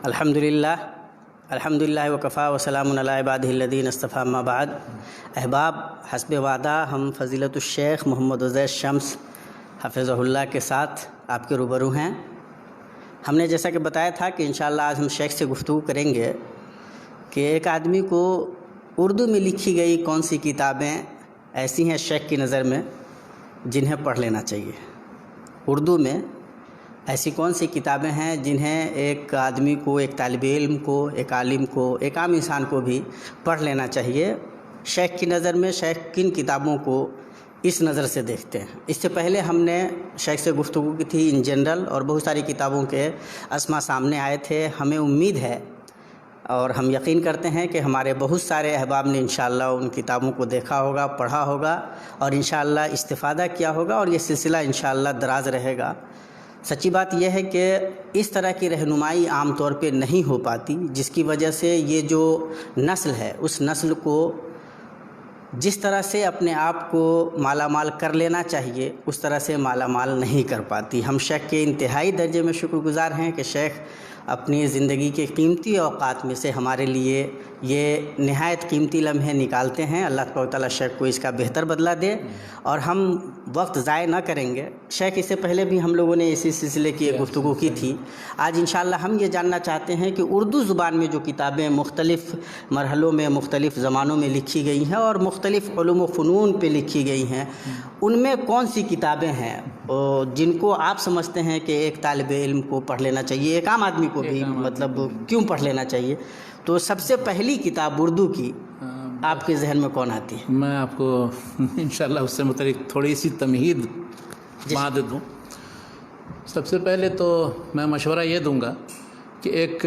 الحمدللہ وکفا وسلام علی عبادہ الذین اصطفیٰ اما بعد. احباب، حسب وعدہ ہم فضیلت الشیخ محمد عزیر شمس حفظہ اللہ کے ساتھ آپ کے روبرو ہیں. ہم نے جیسا کہ بتایا تھا کہ انشاءاللہ آج ہم شیخ سے گفتگو کریں گے کہ ایک آدمی کو اردو میں لکھی گئی کون سی کتابیں ایسی ہیں شیخ کی نظر میں جنہیں پڑھ لینا چاہیے. اردو میں ایسی کون سی کتابیں ہیں جنہیں ایک آدمی کو، ایک طالب علم کو، ایک عالم کو، ایک عام انسان کو بھی پڑھ لینا چاہیے. شیخ کی نظر میں شیخ کن کتابوں کو اس نظر سے دیکھتے ہیں. اس سے پہلے ہم نے شیخ سے گفتگو کی تھی ان جنرل، اور بہت ساری کتابوں کے اسما سامنے آئے تھے. ہمیں امید ہے اور ہم یقین کرتے ہیں کہ ہمارے بہت سارے احباب نے انشاءاللہ ان کتابوں کو دیکھا ہوگا، پڑھا ہوگا اور انشاءاللہ استفادہ کیا ہوگا، اور یہ سلسلہ انشاءاللہ دراز رہے گا. سچی بات یہ ہے کہ اس طرح کی رہنمائی عام طور پہ نہیں ہو پاتی، جس کی وجہ سے یہ جو نسل ہے اس نسل کو جس طرح سے اپنے آپ کو مالا مال کر لینا چاہیے اس طرح سے مالا مال نہیں کر پاتی. ہم شیخ کے انتہائی درجے میں شکر گزار ہیں کہ شیخ اپنی زندگی کے قیمتی اوقات میں سے ہمارے لیے یہ نہایت قیمتی لمحے نکالتے ہیں. اللہ تبارک و تعالیٰ شیخ کو اس کا بہتر بدلہ دے، اور ہم وقت ضائع نہ کریں گے. شیخ اس سے پہلے بھی ہم لوگوں نے اسی سلسلے کی ایک گفتگو کی تھی. آج انشاءاللہ ہم یہ جاننا چاہتے ہیں کہ اردو زبان میں جو کتابیں مختلف مرحلوں میں، مختلف زمانوں میں لکھی گئی ہیں اور مختلف علوم و فنون پہ لکھی گئی ہیں، ان میں کون سی کتابیں ہیں جن کو آپ سمجھتے ہیں کہ ایک طالب علم کو پڑھ لینا چاہیے، ایک عام آدمی کو بھی مطلب کیوں پڑھ لینا چاہیے. تو سب سے پہلی کتاب اردو کی آپ کے ذہن میں کون آتی ہے؟ میں آپ کو انشاءاللہ اس سے متعلق تھوڑی سی تمہید مادہ دوں. سب سے پہلے تو میں مشورہ یہ دوں گا کہ ایک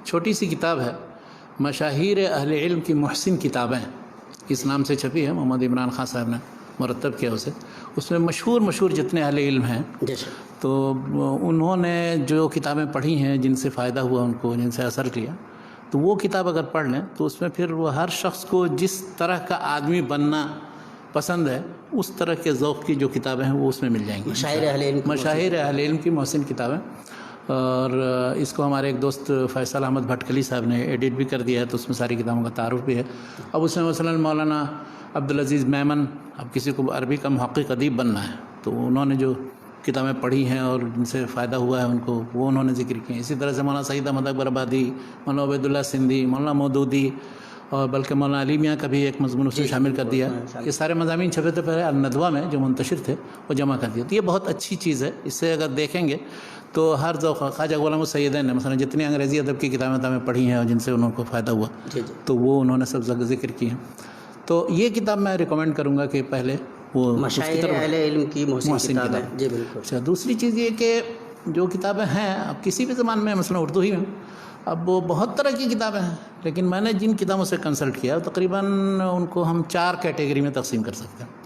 چھوٹی سی کتاب ہے، مشاہیر اہل علم کی محسن کتابیں، اس نام سے چھپی ہے، محمد عمران خان صاحب نے مرتب کیا اسے. اس میں مشہور جتنے اہل علم ہیں تو انہوں نے جو کتابیں پڑھی ہیں، جن سے فائدہ ہوا ان کو، جن سے اثر کیا، تو وہ کتاب اگر پڑھ لیں تو اس میں پھر وہ ہر شخص کو جس طرح کا آدمی بننا پسند ہے اس طرح کے ذوق کی جو کتابیں ہیں وہ اس میں مل جائیں گی. مشاہیر اہل علم کی محسن کتابیں. اور اس کو ہمارے ایک دوست فیصل احمد بھٹکلی صاحب نے ایڈٹ بھی کر دیا ہے، تو اس میں ساری کتابوں کا تعارف بھی ہے. اب اس میں مثلا مولانا عبدالعزیز میمن، اب کسی کو عربی کا محقق ادیب بننا ہے تو انہوں نے جو کتابیں پڑھی ہیں اور جن سے فائدہ ہوا ہے ان کو، وہ انہوں نے ذکر کی. اسی طرح سے مولانا سعید احمد اکبر آبادی، مولانا عبید اللہ سندھی، مولانا مودودی، اور بلکہ مولانا علی میاں کا بھی ایک مضمون اس میں شامل کر دیا. یہ سارے مضامین چھپے تھے پہلے الندوہ میں جو منتشر تھے، وہ جمع کر دیا. تو یہ بہت اچھی چیز ہے. اس سے اگر دیکھیں گے تو ہر ذوق، خواجہ غلام السیدین نے مثلا جتنی انگریزی ادب کی کتابیں پڑھی ہیں اور جن سے انہوں کو فائدہ ہوا تو وہ انہوں نے سب ذکر کی ہیں. تو یہ کتاب میں ریکمینڈ کروں گا کہ پہلے وہ مشاہیر اہل علم کی محسن کتابیں. جی بالکل. اچھا، دوسری چیز یہ کہ جو کتابیں ہیں اب کسی بھی زبان میں، مثلا اردو ہی میں اب وہ بہت طرح کی کتابیں ہیں، لیکن میں نے جن کتابوں سے کنسلٹ کیا تقریباً ان کو ہم 4 کیٹیگری میں تقسیم کر سکتے ہیں.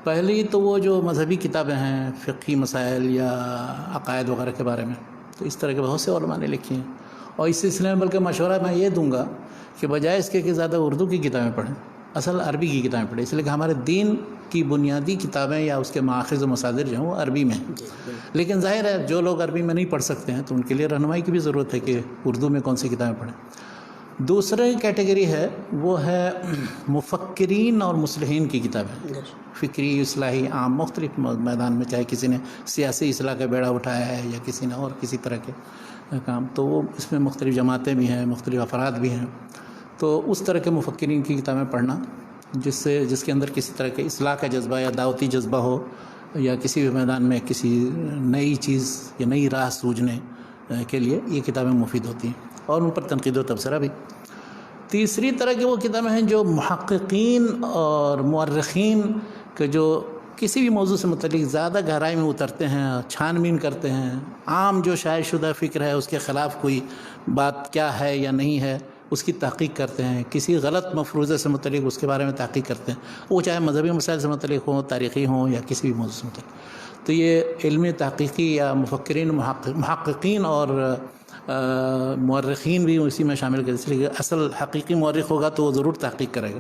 پہلی تو وہ جو مذہبی کتابیں ہیں، فقہی مسائل یا عقائد وغیرہ کے بارے میں، تو اس طرح کے بہت سے علماء نے لکھی ہیں. اور اس سلسلے میں بلکہ مشورہ میں یہ دوں گا کہ بجائے اس کے کہ زیادہ اردو کی کتابیں پڑھیں، اصل عربی کی کتابیں پڑھیں. اس لیے کہ ہمارے دین کی بنیادی کتابیں یا اس کے ماخذ و مصادر جو ہیں وہ عربی میں ہیں. لیکن ظاہر ہے جو لوگ عربی میں نہیں پڑھ سکتے ہیں تو ان کے لیے رہنمائی کی بھی ضرورت ہے کہ اردو میں کون سی کتابیں پڑھیں. دوسری کیٹیگری ہے وہ ہے مفکرین اور مصلحین کی کتابیں، فکری، اصلاحی، عام، مختلف میدان میں، چاہے کسی نے سیاسی اصلاح کا بیڑا اٹھایا ہے یا کسی نے اور کسی طرح کے کام، تو وہ اس میں مختلف جماعتیں بھی ہیں، مختلف افراد بھی ہیں. تو اس طرح کے مفکرین کی کتابیں پڑھنا جس کے اندر کسی طرح کے اصلاح کا جذبہ یا دعوتی جذبہ ہو، یا کسی بھی میدان میں کسی نئی چیز یا نئی راہ سوجنے کے لیے یہ کتابیں مفید ہوتی ہیں، اور ان پر تنقید و تبصرہ بھی. تیسری طرح کی وہ کتابیں ہیں جو محققین اور مورخین کے جو کسی بھی موضوع سے متعلق زیادہ گہرائی میں اترتے ہیں، چھان بین کرتے ہیں، عام جو شائع شدہ فکر ہے اس کے خلاف کوئی بات کیا ہے یا نہیں ہے اس کی تحقیق کرتے ہیں، کسی غلط مفروضے سے متعلق اس کے بارے میں تحقیق کرتے ہیں، وہ چاہے مذہبی مسائل سے متعلق ہوں، تاریخی ہوں، یا کسی بھی موضوع سے متعلق. تو یہ علمی تحقیقی یا مفکرین، محققین اور مورخین بھی اسی میں شامل کرتے ہیں. اس لیے اصل حقیقی مورخ ہوگا تو وہ ضرور تحقیق کرے گا.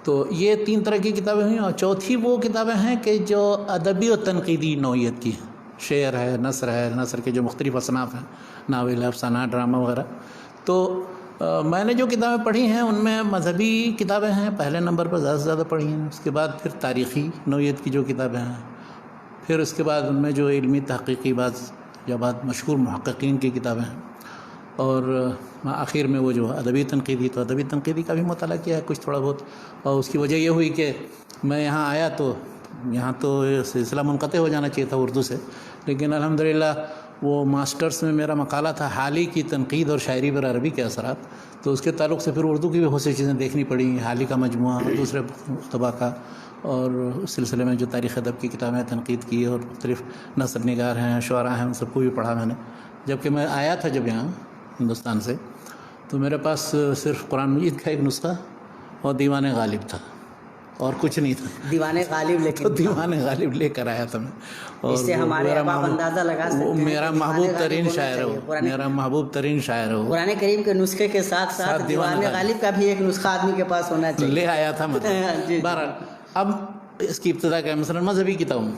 تو یہ 3 طرح کی کتابیں ہوئیں. اور چوتھی وہ کتابیں ہیں کہ جو ادبی و تنقیدی نوعیت کی ہیں، شعر ہے، نثر کے جو مختلف اصناف ہیں، ناول ہے، افسانہ، ڈرامہ وغیرہ. تو میں نے جو کتابیں پڑھی ہیں ان میں مذہبی کتابیں ہیں پہلے نمبر پر زیادہ سے زیادہ پڑھی ہیں. اس کے بعد پھر تاریخی نوعیت کی جو کتابیں ہیں، پھر اس کے بعد ان میں جو علمی تحقیقی بعض مشہور محققین کی کتابیں ہیں، اور آخر میں وہ جو ادبی تنقیدی کا بھی مطالعہ کیا ہے کچھ تھوڑا بہت. اور اس کی وجہ یہ ہوئی کہ میں یہاں آیا تو یہاں تو سلسلہ منقطع ہو جانا چاہیے تھا اردو سے، لیکن الحمدللہ وہ ماسٹرز میں میرا مقالہ تھا حالی کی تنقید اور شاعری پر عربی کے اثرات، تو اس کے تعلق سے پھر اردو کی بھی بہت سی چیزیں دیکھنی پڑی، حالی کا مجموعہ اور دوسرے طبع کا، اور اس سلسلے میں جو تاریخ ادب کی کتابیں تنقید کی، اور مختلف نثر نگار ہیں، شعراء ہیں، ان سب کو بھی پڑھا میں نے. جبکہ میں آیا تھا جب یہاں ہندوستان سے تو میرے پاس صرف قرآن مجید کا ایک نسخہ اور دیوان غالب تھا اور کچھ نہیں تھا. دیوان غالب تو دیوان غالب لے کر آیا تھا میں، اور اس سے ہمارے احباب اندازہ لگا سکتے ہیں میرا محبوب ترین شاعر ہے، میرا محبوب ترین شاعر ہے. قرآن کریم کے نسخے کے ساتھ ساتھ دیوان غالب کا بھی ایک نسخہ آدمی کے پاس ہونا چاہیے. لے آیا تھا مطلب. بہرحال اب اس کی ابتدا کا مثلا مذہبی کتابوں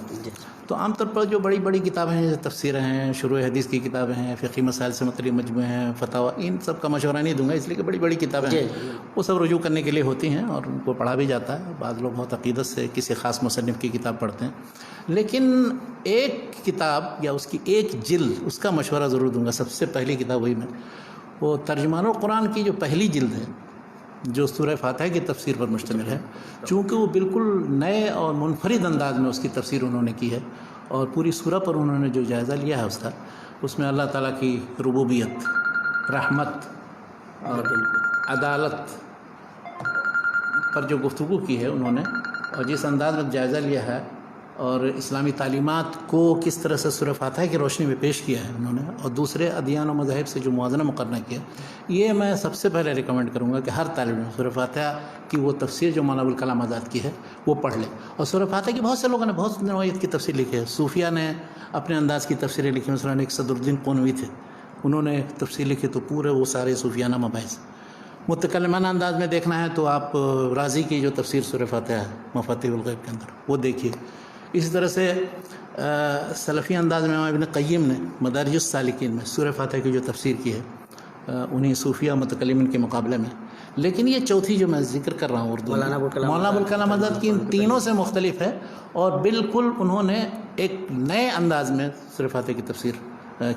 تو عام طور پر جو بڑی بڑی کتابیں ہیں، جیسے تفسیریں ہیں، شروع حدیث کی کتابیں ہیں، فقہی مسائل سے متعلق مجموعے ہیں، فتاوی، ان سب کا مشورہ نہیں دوں گا اس لیے کہ بڑی بڑی کتابیں ہیں، وہ سب رجوع کرنے کے لیے ہوتی ہیں اور ان کو پڑھا بھی جاتا ہے. بعض لوگ بہت عقیدت سے کسی خاص مصنف کی کتاب پڑھتے ہیں، لیکن ایک کتاب یا اس کی ایک جلد اس کا مشورہ ضرور دوں گا. سب سے پہلی کتاب وہی میں، وہ ترجمان القرآن کی جو پہلی جلد ہے جو سورہ فاتحہ کی تفسیر پر مشتمل ہے، چونکہ وہ بالکل نئے اور منفرد انداز میں اس کی تفسیر انہوں نے کی ہے، اور پوری سورہ پر انہوں نے جو جائزہ لیا ہے اس میں اللہ تعالیٰ کی ربوبیت، رحمت اور عدالت پر جو گفتگو کی ہے انہوں نے، اور جس انداز میں جائزہ لیا ہے، اور اسلامی تعلیمات کو کس طرح سے سورہ فاتحہ کی روشنی میں پیش کیا ہے انہوں نے، اور دوسرے ادیان و مذاہب سے جو موازنہ مقررہ کیا، یہ میں سب سے پہلے ریکمنڈ کروں گا کہ ہر طالب علم سورہ فاتحہ کی وہ تفسیر جو مولانا ابوالکلام آزاد کی ہے وہ پڑھ لے. اور سورہ فاتحہ کی بہت سے لوگوں نے بہت نوعیت کی تفسیر لکھی ہے. صوفیہ نے اپنے انداز کی تفسیریں لکھی، مثلا ایک صدر الدین قونوی تھے، انہوں نے تفسیر لکھی، تو پورے وہ سارے صوفیانہ مباحث. متکلمانہ انداز میں دیکھنا ہے تو آپ رازی کی جو تفسیر سورہ فاتحہ ہے مفاتیح الغیب کے اندر وہ دیکھیے. اسی طرح سے سلفی انداز میں ابن قیم نے مدارج السالکین میں سورہ فاتحہ کی جو تفسیر کی ہے انہیں صوفیہ متکلمین کے مقابلے میں. لیکن یہ چوتھی جو میں ذکر کر رہا ہوں اردو مولانا ابوالکلام آزاد کی ان تینوں سے مختلف ہے، اور بالکل انہوں نے ایک نئے انداز میں سورہ فاتحہ کی تفسیر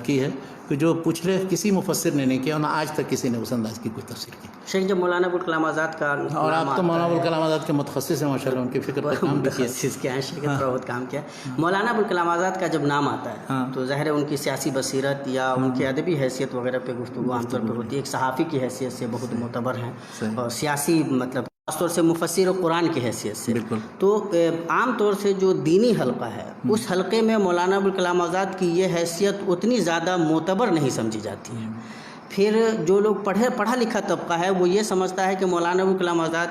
کی ہے کہ جو پچھلے کسی مفسر نے نہیں کیا، نہ آج تک کسی نے اس انداز کی کوئی تفسیر کی. شیخ جب مولانا ابوالکلام آزاد کا، اور آپ تو مولانا ابوالکلام آزاد کے متخصص ہیں ماشاء اللہ، ان کی فکر پر کام بھی کیا. متخصص کیا ہیں شیخ، تھوڑا بہت کام کیا. مولانا ابوالکلام آزاد کا جب نام آتا ہے تو ظاہر ہے ان کی سیاسی بصیرت یا ان کی ادبی حیثیت وغیرہ پہ گفتگو عام طور پہ ہوتی ہے. ایک صحافی کی حیثیت سے بہت معتبر ہیں، اور سیاسی مطلب خاص طور سے مفسر قرآن کی حیثیت سے. تو عام طور سے جو دینی حلقہ ہے اس حلقے میں مولانا ابوالکلام آزاد کی یہ حیثیت اتنی زیادہ معتبر نہیں سمجھی جاتی ہے. پھر جو لوگ پڑھا لکھا طبقہ ہے وہ یہ سمجھتا ہے کہ مولانا ابوالکلام آزاد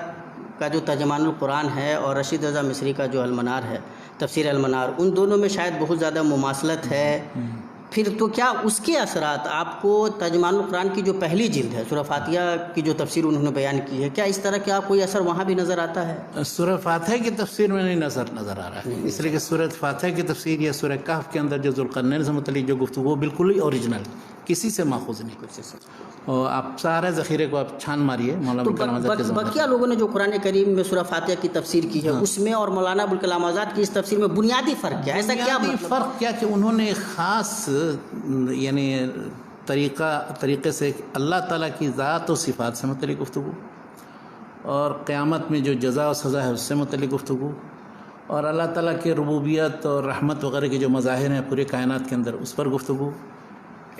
کا جو ترجمان القرآن ہے اور رشید رضا مصری کا جو المنار ہے، تفسیر المنار، ان دونوں میں شاید بہت زیادہ مماثلت ہے. پھر تو کیا اس کے اثرات آپ کو ترجمان القرآن کی جو پہلی جلد ہے سورہ فاتحہ کی جو تفسیر انہوں نے بیان کی ہے، کیا اس طرح کا کوئی اثر وہاں بھی نظر آتا ہے؟ سورہ فاتحہ کی تفسیر میں نہیں نظر آ رہا ہے، اس لیے کہ سورہ فاتحہ کی تفسیر یا سورہ کہف کے اندر جو ذوالقرنین سے متعلق جو گفتگو بالکل ہی اوریجنل، کسی سے ماخوذ نہیں. اور آپ سارے ذخیرے کو آپ چھان ماریے مولانا ابوالکلام آزاد کے زمانے. بقیہ لوگوں نے جو قرآن کریم میں سورہ فاتحہ کی تفسیر کی ہے اس میں اور مولانا ابوالکلام آزاد کی اس تفسیر میں بنیادی فرق کیا ہے؟ ایسا کیا فرق کیا کہ انہوں نے خاص یعنی طریقے سے اللہ تعالیٰ کی ذات و صفات سے متعلق گفتگو، اور قیامت میں جو جزا و سزا ہے اس سے متعلق گفتگو، اور اللہ تعالیٰ کی ربوبیت اور رحمت وغیرہ کے جو مظاہر ہیں پورے کائنات کے اندر اس پر گفتگو،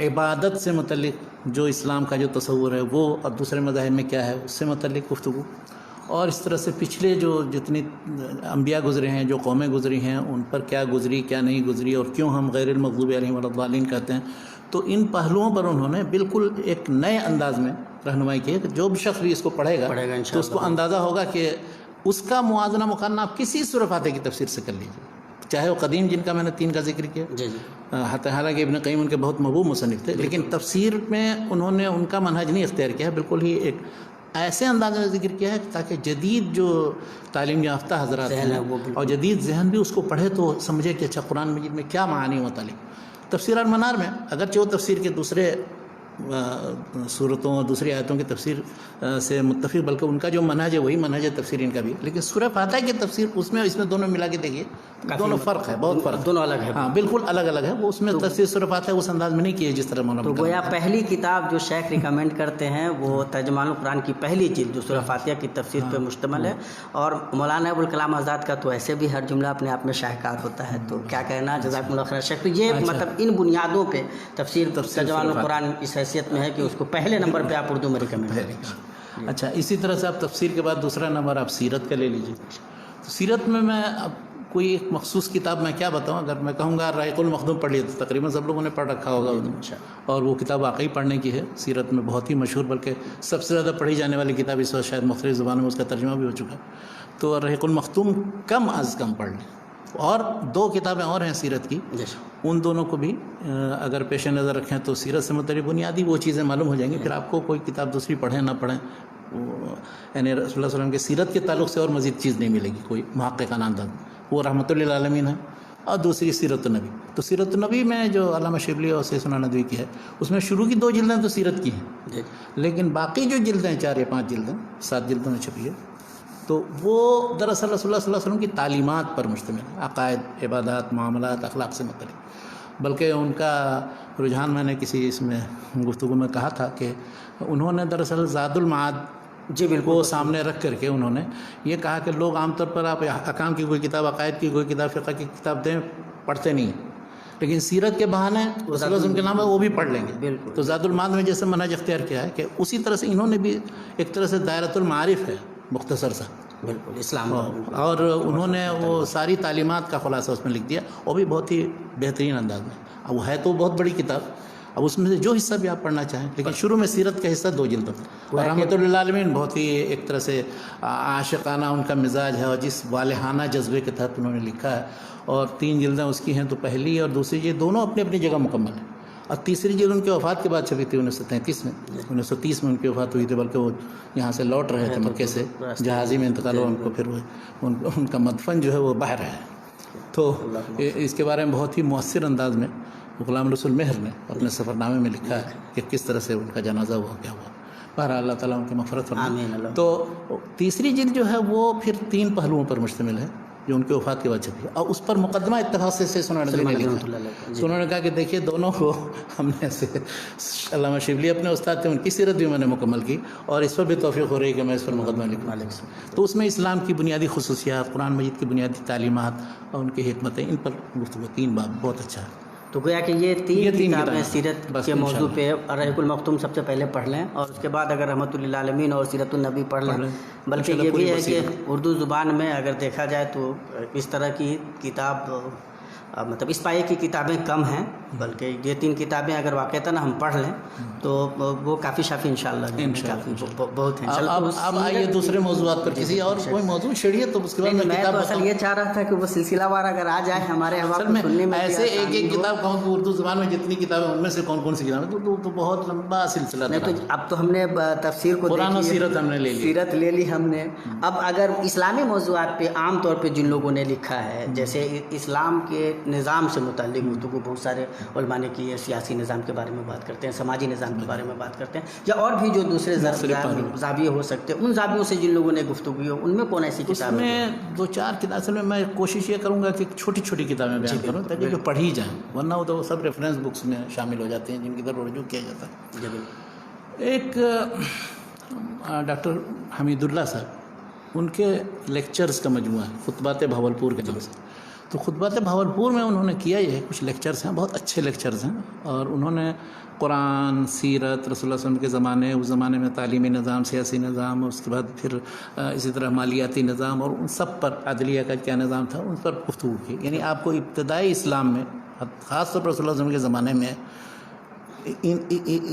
عبادت سے متعلق جو اسلام کا جو تصور ہے وہ اور دوسرے مذاہب میں کیا ہے اس سے متعلق گفتگو، اور اس طرح سے پچھلے جو جتنی انبیاء گزرے ہیں، جو قومیں گزری ہیں، ان پر کیا گزری کیا نہیں گزری، اور کیوں ہم غیر المغضوب علیہم ولا الضالین کہتے ہیں. تو ان پہلوؤں پر انہوں نے بالکل ایک نئے انداز میں رہنمائی کی ہے کہ جو بھی شخص بھی اس کو پڑھے گا تو اس کو اندازہ ہوگا کہ اس کا موازنہ مقارنہ آپ کسی سورہ فاتحہ کی تفسیر سے کر لیجیے، چاہے وہ قدیم جن کا میں نے 3 کا ذکر کیا، حالانکہ ابن قیم ان کے بہت محبوب مصنف تھے، لیکن تفسیر میں انہوں نے ان کا منہج نہیں اختیار کیا ہے، بالکل ہی ایک ایسے انداز میں ذکر کیا ہے تاکہ جدید جو تعلیم یافتہ حضرات ذہن ہے ہیں وہ بالکل اور جدید ذہن بھی اس کو پڑھے تو سمجھے کہ اچھا قرآن مجید میں کیا معانی و مطالب۔ تفسیر المنار میں اگرچہ وہ تفسیر کے دوسرے صورتوں اور دوسری آیتوں کی تفسیر سے متفق، بلکہ ان کا جو منہج ہے وہی منہج ہے تفسیر ان کا بھی، لیکن سورہ فاتحہ کی تفسیر اس میں دونوں ملا کے دیکھیے دونوں فرق ہے، بہت فرق، دونوں الگ ہے، ہاں بالکل الگ الگ ہے۔ وہ اس میں تفسیر سورہ فاتحہ اس انداز میں نہیں کی ہے جس طرح مولانا تو گویا پہلی کتاب جو شیخ ریکمینڈ کرتے ہیں وہ ترجمان القرآن کی پہلی جلد جو سورہ فاتحہ کی تفسیر پہ مشتمل ہے، اور مولانا ابوالکلام آزاد کا تو ایسے بھی ہر جملہ اپنے آپ میں شاہکار ہوتا ہے، تو کیا کہنا، جزاکم اللہ خیر شیخ۔ تو یہ مطلب ان بنیادوں پہ تفسیر ترجمان القرآن اس حیثیت میں ہے کہ اس کو پہلے نمبر پہ آپ اردو میں ریکمینڈ کریں۔ اچھا، اسی طرح سے آپ تفسیر کے بعد دوسرا نمبر آپ سیرت کا لے لیجیے۔ تو سیرت میں اب کوئی ایک مخصوص کتاب میں کیا بتاؤں، اگر میں کہوں گا رائق المخدوم پڑھ لیے تو تقریباً سب لوگوں نے پڑھ رکھا ہوگا اردو، اور وہ کتاب واقعی پڑھنے کی ہے، سیرت میں بہت ہی مشہور، بلکہ سب سے زیادہ پڑھی جانے والی کتاب اس وقت شاید مختلف زبانوں میں اس کا ترجمہ بھی ہو چکا ہے۔ تو رائق المخدوم کم از کم پڑھ لیں، اور دو کتابیں اور ہیں سیرت کی، ان دونوں کو بھی اگر پیش نظر رکھیں تو سیرت سے متعلق بنیادی وہ چیزیں معلوم ہو جائیں گی، پھر آپ کو کوئی کتاب دوسری پڑھیں نہ پڑھیں، یعنی رسول اللہ صلی اللہ علیہ وسلم کے سیرت کے تعلق سے اور مزید چیز نہیں ملے گی کوئی محققانہ انداز، وہ رحمۃ للعالمین ہے۔ اور دوسری سیرت النبی، تو سیرت النبی میں جو علامہ شبلی اور سیف ندوی کی ہے، اس میں شروع کی 2 جلدیں تو سیرت کی ہیں، لیکن باقی جو جلدیں 4 یا 5 جلدیں 7 جلدوں میں چھپی ہے، تو وہ دراصل رسول اللہ صلی اللہ علیہ وسلم کی تعلیمات پر مشتمل ہے، عقائد، عبادات، معاملات، اخلاق سے متعلق۔ بلکہ ان کا رجحان میں نے کسی اس میں گفتگو میں کہا تھا کہ انہوں نے دراصل زاد المعاد کو سامنے رکھ کر کے انہوں نے یہ کہا کہ لوگ عام طور پر آپ احکام کی کوئی کتاب، عقائد کی کوئی کتاب، فقہ کی کتاب دیں، پڑھتے نہیں، لیکن سیرت کے بہانے رسول اللہ علیہ وسلم کے نام ہے وہ بھی پڑھ لیں گے۔ تو زاد المعاد میں جیسے منہج اختیار کیا ہے کہ اسی طرح سے انہوں نے بھی ایک طرح سے دائرۃ المعارف ہے مختصر سا، بالکل اسلام، اور انہوں نے وہ ساری تعلیمات کا خلاصہ اس میں لکھ دیا، وہ بھی بہت ہی بہترین انداز میں۔ اب وہ ہے تو بہت بڑی کتاب، اب اس میں سے جو حصہ بھی آپ پڑھنا چاہیں، لیکن شروع میں سیرت کا حصہ 2 جلدوں میں۔ رحمۃ للعالمین بہت ہی ایک طرح سے عاشقانہ ان کا مزاج ہے، اور جس والہانہ جذبے کے تحت انہوں نے لکھا ہے، اور 3 جلدیں اس کی ہیں، تو پہلی اور دوسری جلد دونوں اپنی اپنی جگہ مکمل ہیں، اور تیسری جلد ان کی وفات کے بعد چھپی تھی 1933 میں، 1930 میں ان کی وفات ہوئی تھی، بلکہ وہ یہاں سے لوٹ رہے تھے مکے سے، جہازی میں انتقال ہوا ان کو، پھر ان کا مدفن جو ہے وہ باہر ہے۔ تو اس کے بارے میں بہت ہی مؤثر انداز میں غلام رسول مہر نے اپنے سفر نامے میں لکھا ہے کہ کس طرح سے ان کا جنازہ ہوا، کیا ہوا۔ بہرحال اللہ تعالیٰ ان کی مغفرت فرمائے۔ تو تیسری جلد جو ہے وہ پھر 3 پہلوؤں پر مشتمل ہے جو ان کی وفات کے بعد چھپی ہے، اور اس پر مقدمہ اتفاق سے ندوی نے لکھا۔ تو انہوں نے کہا کہ دیکھیے دونوں کو ہم نے ایسے، علامہ شبلی اپنے استاد تھے، ان کی سیرت بھی میں نے مکمل کی، اور اس پر بھی توفیق ہو رہی ہے کہ میں اس پر مقدمہ لکھوں۔ تو اس میں اسلام کی بنیادی خصوصیات، قرآن مجید کی بنیادی تعلیمات اور ان کی حکمتیں، ان پر گفتگو 3 باب بہت اچھا ہے۔ تو گویا کہ یہ 3 کتابیں سیرت کے موضوع پہ، رحیق المختوم سب سے پہلے پڑھ لیں، اور اس کے بعد اگر رحمۃ للعالمین اور سیرت النبی پڑھ لیں۔ بلکہ یہ بھی ہے کہ اردو زبان میں اگر دیکھا جائے تو اس طرح کی کتاب، مطلب اس پائے کی کتابیں کم ہیں، بلکہ یہ 3 کتابیں اگر واقعتاً ہم پڑھ لیں تو وہ کافی شافی انشاءاللہ کافی بہت ہیں۔ اب آئیے دوسرے موضوعات پر، کسی اور کوئی موضوع چھیڑیے تو اس کے بعد میں تو اصل یہ چاہ رہا تھا کہ وہ سلسلہ وار اگر آ جائے ہمارے سننے میں، ایسے ایک کتاب کہوں کہ اردو زبان میں جتنی کتابیں ان میں سے کون سی کتابیں، تو بہت لمبا سلسلہ ہے۔ تو اب تو ہم نے تفسیر کو قرآن و سیرت ہم نے لے لی، سیرت لے لی ہم نے۔ اب اگر اسلامی موضوعات پہ عام طور پہ جن لوگوں نے لکھا ہے، جیسے اسلام کے نظام سے متعلق گفتگو بہت سارے علماء نے کی ہے، سیاسی نظام کے بارے میں بات کرتے ہیں، سماجی نظام کے بارے میں بات کرتے ہیں، یا اور بھی جو دوسرے زاویے ہو سکتے ہیں، ان زاویوں سے جن لوگوں نے گفتگو کی ہو، ان میں کون ایسی کتاب ہے؟ میں 2-4 کتابیں میں کوشش یہ کروں گا کہ چھوٹی چھوٹی کتابیں بیان کروں تاکہ جو پڑھی جائیں، ورنہ وہ تو سب ریفرنس بکس میں شامل ہو جاتے ہیں جن کی طرف رجوع کیا جاتا ہے۔ ایک ڈاکٹر حمید اللہ صاحب، ان کے لیکچرز کا مجموعہ ہے، خطبات بھاولپور کے نام سے۔ تو خطبات بھاولپور میں انہوں نے کیا یہ ہے، کچھ لیکچرز ہیں، بہت اچھے لیکچرز ہیں، اور انہوں نے قرآن، سیرت، رسول اللہ صلی اللہ علیہ وسلم کے زمانے، اس زمانے میں تعلیمی نظام، سیاسی نظام، اور اس کے بعد پھر اسی طرح مالیاتی نظام، اور ان سب پر عدلیہ کا کیا نظام تھا، ان پر گفتگو کی۔ یعنی آپ کو ابتدائی اسلام میں، خاص طور پر رسول اللہ علیہ وسلم کے زمانے میں،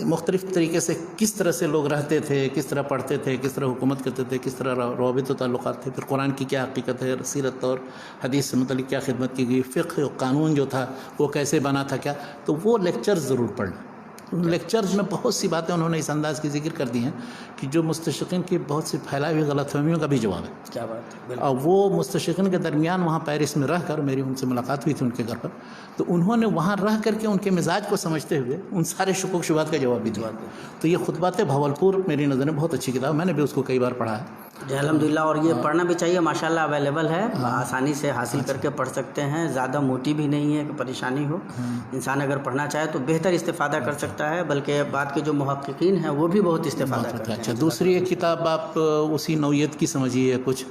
مختلف طریقے سے کس طرح سے لوگ رہتے تھے، کس طرح پڑھتے تھے، کس طرح حکومت کرتے تھے، کس طرح روابط و تعلقات تھے، پھر قرآن کی کیا حقیقت ہے، سیرت اور حدیث سے متعلق کیا خدمت کی گئی، فقہ و قانون جو تھا وہ کیسے بنا تھا، کیا، تو وہ لیکچر ضرور پڑھیں۔ لیکچرز میں بہت سی باتیں انہوں نے اس انداز کی ذکر کر دی ہیں کہ جو مستشرقین کی بہت سی پھیلائی ہوئی غلط فہمیوں کا بھی جواب ہے. کیا بات ہے. اور وہ مستشرقین کے درمیان وہاں پیرس میں رہ کر، میری ان سے ملاقات ہوئی تھی ان کے گھر پر، تو انہوں نے وہاں رہ کر کے ان کے مزاج کو سمجھتے ہوئے ان سارے شکوک شبہات کا جواب بھی دیا. تو یہ خطبات بھاولپور میری نظر میں بہت اچھی کتاب، میں نے بھی اس کو کئی بار پڑھا ہے. جی الحمدللہ، اور یہ پڑھنا بھی چاہیے، ماشاءاللہ اویلیبل ہے، آسانی سے حاصل کر کے پڑھ سکتے ہیں، زیادہ موٹی بھی نہیں ہے کہ پریشانی ہو. انسان اگر پڑھنا چاہے تو بہتر استفادہ کر سکتا ہے، بلکہ بعد کے جو محققین ہیں وہ بھی بہت استفادہ کرتے ہیں. اچھا، دوسری ایک کتاب آپ اسی نوعیت کی سمجھیے کچھ،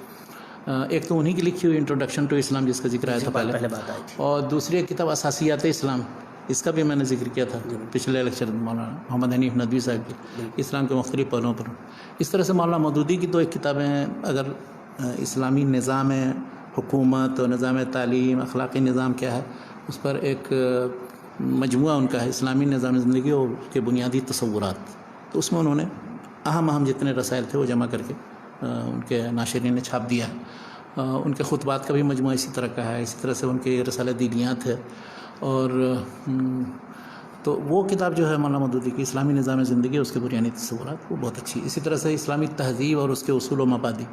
ایک تو انہی کی لکھی ہوئی انٹروڈکشن ٹو اسلام جس کا ذکر آیا تھا پہلے بات آئی تھی، اور دوسری ایک کتاب اساسیات اسلام، اس کا بھی میں نے ذکر کیا تھا پچھلے لیکچر مولانا محمد حنیف ندوی صاحب کی، اسلام کے مختلف پہلوؤں پر. اس طرح سے مولانا مودودی کی دو ایک کتابیں ہیں، اگر اسلامی نظام حکومت اور نظام تعلیم، اخلاقی نظام کیا ہے، اس پر ایک مجموعہ ان کا ہے، اسلامی نظام زندگی اور اس کے بنیادی تصورات. تو اس میں انہوں نے اہم جتنے رسائل تھے وہ جمع کر کے ان کے ناشرین نے چھاپ دیا ہے. ان کے خطبات کا بھی مجموعہ اسی طرح کا ہے، اسی طرح سے ان کے رسالہ دینیات ہے. اور تو وہ کتاب جو ہے مولانا مودودی کی اسلامی نظام زندگی، اس کے بنیادی تصورات، وہ بہت اچھی. اسی طرح سے اسلامی تہذیب اور اس کے اصول و مبادی،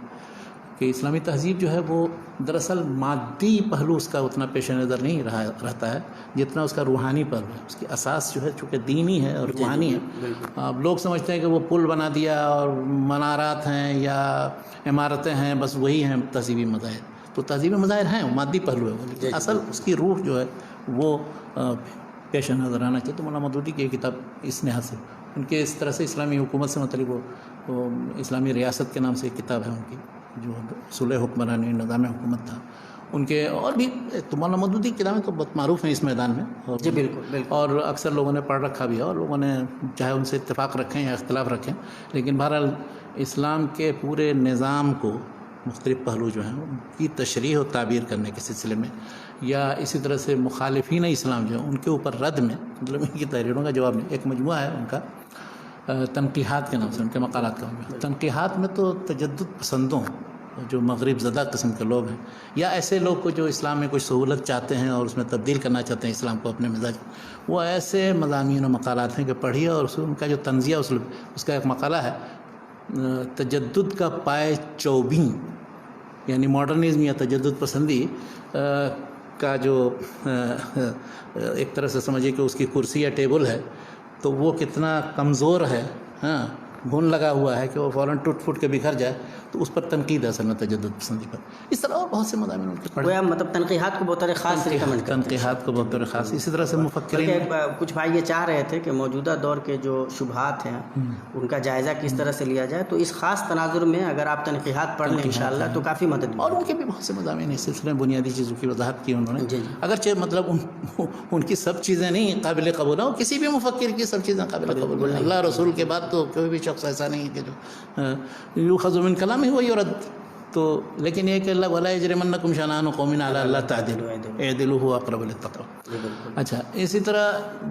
کہ اسلامی تہذیب جو ہے وہ دراصل مادی پہلو اس کا اتنا پیش نظر نہیں رہتا ہے جتنا اس کا روحانی پہلو ہے. اس کی اساس جو ہے چونکہ دینی ہے اور روحانی ہے. اب لوگ سمجھتے ہیں کہ وہ پل بنا دیا اور منارات ہیں یا عمارتیں ہیں، بس وہی ہیں تہذیبی مظاہر. تو تہذیبی مظاہر ہیں، مادی پہلو ہے وہ، لیکن اصل اس کی روح جو ہے وہ پیش نظر آنا چاہیے. تو مولانا مودودی کی یہ کتاب اس لحاظ سے، ان کے اس طرح سے اسلامی حکومت سے متعلق وہ اسلامی ریاست کے نام سے ایک کتاب ہے ان کی، جو اصول حکمرانی نظام حکومت تھا ان کے. اور بھی تو مولانا مودودی کی کتابیں تو بہت معروف ہیں اس میدان میں. جی بالکل، اور اکثر لوگوں نے پڑھ رکھا بھی ہے، اور لوگوں نے چاہے ان سے اتفاق رکھیں یا اختلاف رکھیں، لیکن بہرحال اسلام کے پورے نظام کو مختلف پہلو جو ہیں ان کی تشریح و تعبیر کرنے کے سلسلے میں، یا اسی طرح سے مخالفین اسلام جو ہیں ان کے اوپر رد میں، مطلب ان کی تحریروں کا جواب نہیں. ایک مجموعہ ہے ان کا تنقیحات کے نام سے، ان کے مقالات کا مجموعہ. تنقیحات میں تو تجدد پسندوں جو مغرب زدہ قسم کے لوگ ہیں، یا ایسے لوگ کو جو اسلام میں کچھ سہولت چاہتے ہیں اور اس میں تبدیل کرنا چاہتے ہیں اسلام کو اپنے مزاج، وہ ایسے مضامین و مقالات ہیں کہ پڑھیے. اور ان کا جو تنزیہ اس کا ایک مقالہ ہے، تجدد کا پائے چوبیں، یعنی ماڈرنزم یا تجدد پسندی کا جو ایک طرح سے سمجھیے کہ اس کی کرسی یا ٹیبل ہے، تو وہ کتنا کمزور ہے، ہاں گھن لگا ہوا ہے کہ وہ فوراً ٹوٹ پھوٹ کے بکھر جائے. تو اس پر تنقید ہے اصل میں تجدد پسندی پر. اس طرح اور بہت سے مضامین ان کے پڑھے، مطلب تنقیحات کو بطور خاص ریکمنڈ کرتے ہیں. تنقیحات کو بطور خاص. اسی طرح سے مفکرین، کچھ بھائی یہ چاہ رہے تھے کہ موجودہ دور کے جو شبہات ہیں ان کا جائزہ کس طرح سے لیا جائے، تو اس خاص تناظر میں اگر آپ تنقیحات پڑھ لیں انشاءاللہ تو کافی مدد ملے. اور ان کے بھی بہت سے مضامین اس سلسلے میں بنیادی چیزوں کی وضاحت کی انہوں نے. اگرچہ مطلب ان کی سب چیزیں نہیں قابل قبول ہیں، کسی بھی مفکر کی سب چیزیں قابل قبول ہیں. اللہ رسول کے بعد تو کوئی بھی شخص ایسا نہیں ہے کہ جو یؤخذ من کلامہ و یرد. تو لیکن یہ کہ اللہ ولا یجرمنکم شنآن قوم علی اللہ تعدلوا اعدلوا هو اقرب للتقوی. اچھا، اسی طرح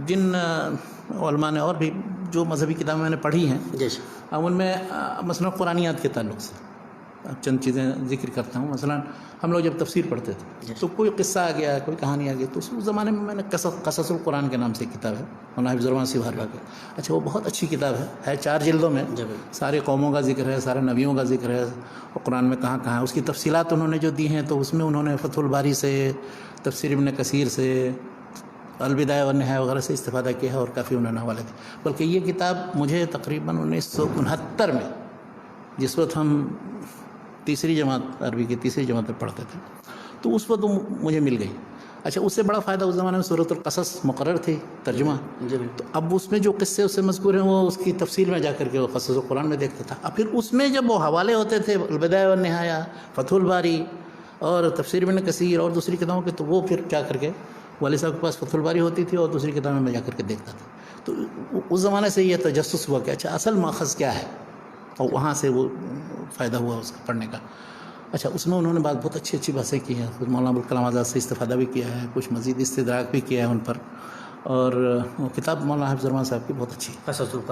جن علماء نے اور بھی جو مذہبی کتابیں میں نے پڑھی ہیں، اب ان میں مثلا قرآنیات کے تعلق سے اب چند چیزیں ذکر کرتا ہوں. مثلا ہم لوگ جب تفسیر پڑھتے تھے تو کوئی قصہ آ گیا، کوئی کہانی آ گئی، تو اس زمانے میں میں نے قصص القرآن کے نام سے ایک کتاب ہے مولانا حفظ الرحمان سیوھرلا کی. اچھا، وہ بہت اچھی کتاب ہے 4 جلدوں میں، سارے قوموں کا ذکر ہے، سارے نبیوں کا ذکر ہے، اور قرآن میں کہاں کہاں ہے اس کی تفصیلات انہوں نے جو دی ہیں. تو اس میں انہوں نے فتح الباری سے، تفسیر ابن کثیر سے، البدایہ والنہایہ وغیرہ سے استفادہ کیا ہے، اور کافی انہوں نے حوالے دیے. بلکہ یہ کتاب مجھے تقریباً 1969 میں، جس وقت ہم تیسری جماعت عربی کی تیسری جماعت میں پڑھتے تھے، تو اس وقت مجھے مل گئی. اچھا، اس سے بڑا فائدہ اس زمانے میں سورۃ القصص مقرر تھی ترجمہ. تو اب اس میں جو قصے اس سے مذکور ہیں وہ اس کی تفصیل میں جا کر کے وہ قصص القرآن میں دیکھتا تھا. اب پھر اس میں جب وہ حوالے ہوتے تھے البدایہ والنہایہ، فتح الباری اور تفسیر ابن کثیر اور دوسری کتابوں کے، تو وہ پھر جا کر کے والد صاحب کے پاس فتح الباری ہوتی تھی اور دوسری کتابیں میں جا کر کے دیکھتا تھا. تو اس زمانے سے یہ تجسس ہوا کہ اچھا اصل ماخذ کیا ہے، اور وہاں سے وہ فائدہ ہوا اس کا پڑھنے کا. اچھا، اس میں انہوں نے بہت اچھی باتیں کی ہیں. مولانا ابوالکلام آزاد سے استفادہ بھی کیا ہے، کچھ مزید استدراک بھی کیا ہے ان پر. اور وہ کتاب مولانا حفظ الرحمان صاحب کی بہت اچھی،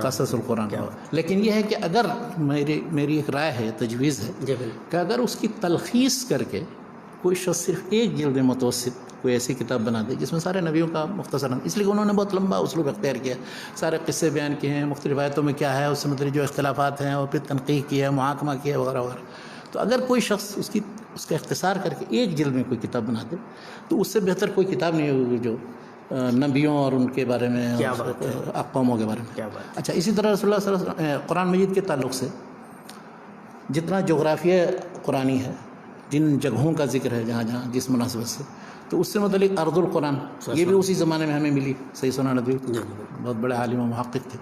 قصص القرآن. لیکن یہ ہے کہ اگر میری ایک رائے ہے، تجویز ہے کہ اگر اس کی تلخیص کر کے کوئی شخص صرف ایک جلد متوسط کوئی ایسی کتاب بنا دے جس میں سارے نبیوں کا مختصراً، اس لیے انہوں نے بہت لمبا اسلوب اختیار کیا، سارے قصے بیان کیے ہیں، مختلف آیتوں میں کیا ہے اس سے متعلق جو اختلافات ہیں، اور پھر تنقیح کی ہے، محاکمہ کیا ہے وغیرہ وغیرہ. تو اگر کوئی شخص اس کا اختصار کر کے ایک جلد میں کوئی کتاب بنا دے تو اس سے بہتر کوئی کتاب نہیں ہوگی جو نبیوں اور ان کے بارے میں، اقواموں کے بارے میں. اچھا، اسی طرح رسول اللہ صلی اللہ علیہ وسلم قرآن مجید کے تعلق سے جتنا جغرافیہ قرآنی ہے، جن جگہوں کا ذکر ہے جہاں جہاں جس مناسبت سے، تو اس سے متعلق ارض القرآن یہ بھی اسی زمانے میں ہمیں ملی. صحیح سنا ندوی بہت بڑے عالم و محقق تھے،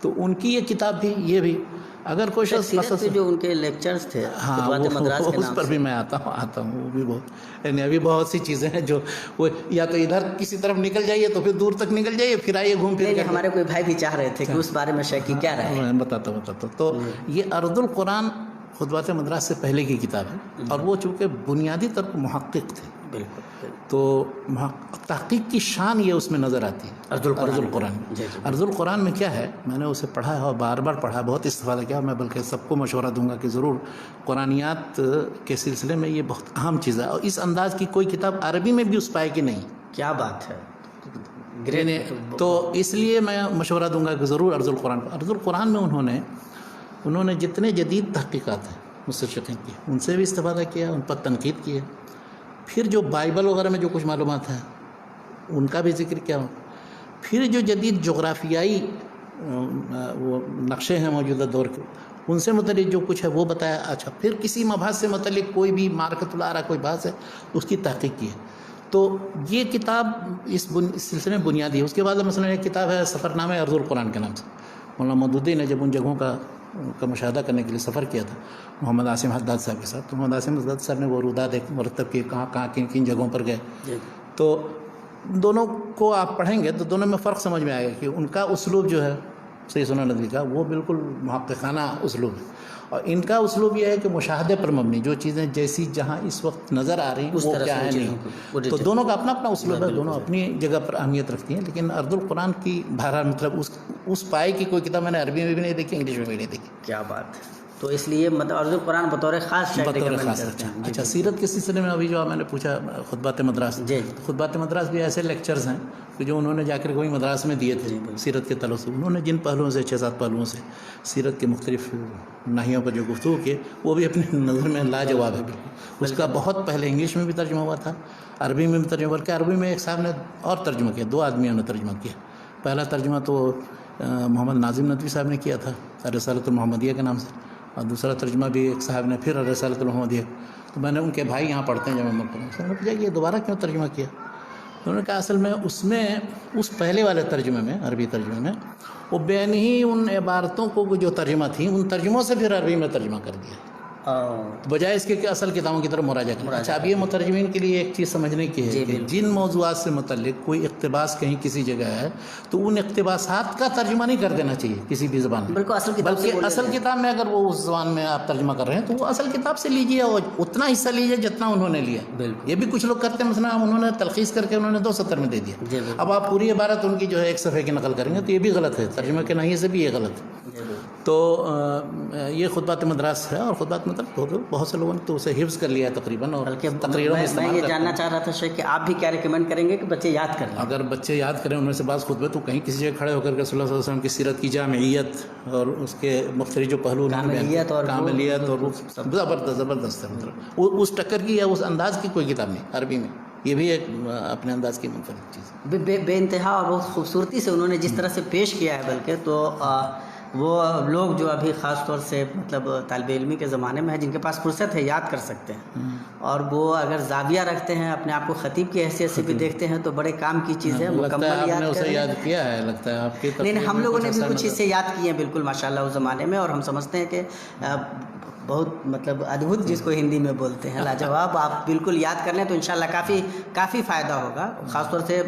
تو ان کی یہ کتاب بھی، یہ بھی اگر کوئی شخص جو ان کے لیکچرز تھے، ہاں اس پر بھی میں آتا ہوں وہ بھی بہت، یعنی ابھی بہت سی چیزیں ہیں جو وہ یا تو ادھر کسی طرف نکل جائیے تو پھر دور تک نکل جائیے، پھر آئیے گھوم پھر. ہمارے کوئی بھائی بھی چاہ رہے تھے کہ اس بارے میں شیخ کی کیا رائے ہے. میں بتاتا ہوں. تو یہ ارض القرآن خطبات مدراس سے پہلے کی کتاب ہے، اور وہ چونکہ بنیادی طور پر محقق تھے، بالکل، تو تحقیق کی شان یہ اس میں نظر آتی ہے ارض القرآن. ارض القرآن میں کیا ہے، میں نے اسے پڑھا ہے اور بار بار پڑھا، بہت استفادہ کیا. میں بلکہ سب کو مشورہ دوں گا کہ ضرور قرآنیات کے سلسلے میں یہ بہت اہم چیز ہے، اور اس انداز کی کوئی کتاب عربی میں بھی اس پائے کی نہیں. کیا بات ہے. تو اس لیے میں مشورہ دوں گا کہ ضرور ارض القرآن. ارض القرآن میں انہوں نے جتنے جدید تحقیقات ہیں مستشرقین کی، ان سے بھی استفادہ کیا، ان پر تنقید کی ہے. پھر جو بائبل وغیرہ میں جو کچھ معلومات ہیں ان کا بھی ذکر کیا. پھر جو جدید جغرافیائی وہ نقشے ہیں موجودہ دور کے، ان سے متعلق جو کچھ ہے وہ بتایا. اچھا، پھر کسی مبحث سے متعلق کوئی بھی معرکۃ الآراء کوئی بحث ہے اس کی تحقیق کی ہے. تو یہ کتاب اس سلسلے میں بنیادی ہے. اس کے بعد مثلا ایک کتاب ہے سفر نامہ ارض القرآن کے نام سے. مولانا مودودی نے جب ان جگہوں کا مشاہدہ کرنے کے لیے سفر کیا تھا محمد عاصم حداد صاحب کے ساتھ، تو محمد عاصم حداد صاحب نے وہ روداد ایک مرتب کیے، کہاں کن جگہوں پر گئے. تو دونوں کو آپ پڑھیں گے تو دونوں میں فرق سمجھ میں آئے گا کہ ان کا اسلوب جو ہے صحیح سنا ندوی کا وہ بالکل محققانہ اسلوب ہے، اور ان کا اسلوب یہ ہے کہ مشاہدے پر مبنی، جو چیزیں جیسی جہاں اس وقت نظر آ رہی وہ کیا ہے نہیں. تو دونوں کا اپنا اپنا اسلوب ہے، دونوں اپنی جگہ پر اہمیت رکھتی ہیں. لیکن ارض القرآن کی بہرحال مطلب اس پائے کی کوئی کتاب میں نے عربی میں بھی نہیں دیکھی، انگلش میں بھی نہیں دیکھی. کیا بات ہے. تو اس لیے مطلب ارض القرآن بطور خاص. اچھا، سیرت کے سلسلے میں ابھی جو میں نے پوچھا خطبات مدراس، خطبات مدراس بھی ایسے لیکچرز ہیں کہ جو انہوں نے جا کر کوئی مدراس میں دیے تھے سیرت کے تعلق سے. انہوں نے جن پہلوؤں سے 6-7 پہلوؤں سے سیرت کے مختلف ناحیوں پر جو گفتگو کیے وہ بھی اپنی نظر میں لاجواب ہے. اس کا بہت پہلے انگلش میں بھی ترجمہ ہوا تھا، عربی میں بھی ترجمہ، بلکہ عربی میں ایک صاحب نے اور ترجمہ کیا، 2 آدمیوں نے ترجمہ کیا. پہلا ترجمہ تو محمد ناظم ندوی صاحب نے کیا تھا رسالۃ المحمدیہ کے نام سے، اور دوسرا ترجمہ بھی ایک صاحب نے پھر رسالۃ المحمدیہ. تو میں نے ان کے بھائی یہاں پڑھتے ہیں جب میں پڑھا، انہوں نے پوچھا کہ یہ دوبارہ کیوں ترجمہ کیا. انہوں نے کہا اصل میں اس پہلے والے ترجمے میں، عربی ترجمے میں، وہ بین ہی ان عبارتوں کو جو ترجمہ تھیں ان ترجموں سے پھر عربی میں ترجمہ کر دیا، بجائے اس کے کہ اصل کتابوں کی طرف مراجعہ کرنا. اچھا، اب یہ مترجمین کے لیے ایک چیز سمجھنے کی ہے کہ جن موضوعات سے متعلق کوئی اقتباس کہیں کسی جگہ ہے تو ان اقتباسات کا ترجمہ نہیں کر دینا چاہیے کسی بھی زبان میں، بلکہ اصل کتاب میں اگر وہ اس زبان میں آپ ترجمہ کر رہے ہیں تو وہ اصل کتاب سے لیجیے اور اتنا حصہ لیجیے جتنا انہوں نے لیا. یہ بھی کچھ لوگ کرتے ہیں، مثلا انہوں نے تلخیص کر کے انہوں نے 2 سطر میں دے دیا. اب آپ پوری عبارت ان کی جو ہے 1 صفحے کی نقل کریں گے تو یہ بھی غلط ہے، ترجمہ کے ناحیے سے بھی یہ غلط ہے. تو یہ خطبات مدراس ہے، اور خطبات مدراس بہت سے لوگوں نے تو اسے حفظ کر لیا ہے تقریباً، اور تقریروں میں استعمال. میں یہ جاننا چاہ رہا تھا کہ آپ بھی کیا ریکمینڈ کریں گے کہ بچے یاد کریں؟ اگر بچے یاد کریں ان میں سے بعض خطبے تو کہیں کسی جگہ کھڑے ہو کر کے صلی اللہ علیہ وسلم کی سیرت کی جامعیت اور اس کے مختلف جو پہلو، کاملیت اور زبردست ہے. مطلب اس ٹکر کی یا اس انداز کی کوئی کتاب نہیں عربی میں. یہ بھی ایک اپنے انداز کی منفرد چیز. بے انتہا اور بہت خوبصورتی سے انہوں نے جس طرح سے پیش کیا ہے، بلکہ تو وہ لوگ جو ابھی خاص طور سے مطلب طالب علمی کے زمانے میں ہیں، جن کے پاس فرصت ہے، یاد کر سکتے ہیں. اور وہ اگر زاویہ رکھتے ہیں، اپنے آپ کو خطیب کی حیثیت سے بھی دیکھتے ہیں، تو بڑے کام کی چیز ہے. مکمل یاد کیا ہے لگتا ہے آپ کی. نہیں، ہم لوگوں نے بھی کچھ اس سے یاد کیے ہیں بالکل ماشاءاللہ اس زمانے میں، اور ہم سمجھتے ہیں کہ بہت مطلب ادبھت جس کو ہندی میں بولتے ہیں، لاجواب. آپ بالکل یاد کر لیں تو انشاءاللہ کافی فائدہ ہوگا. خاص طور سے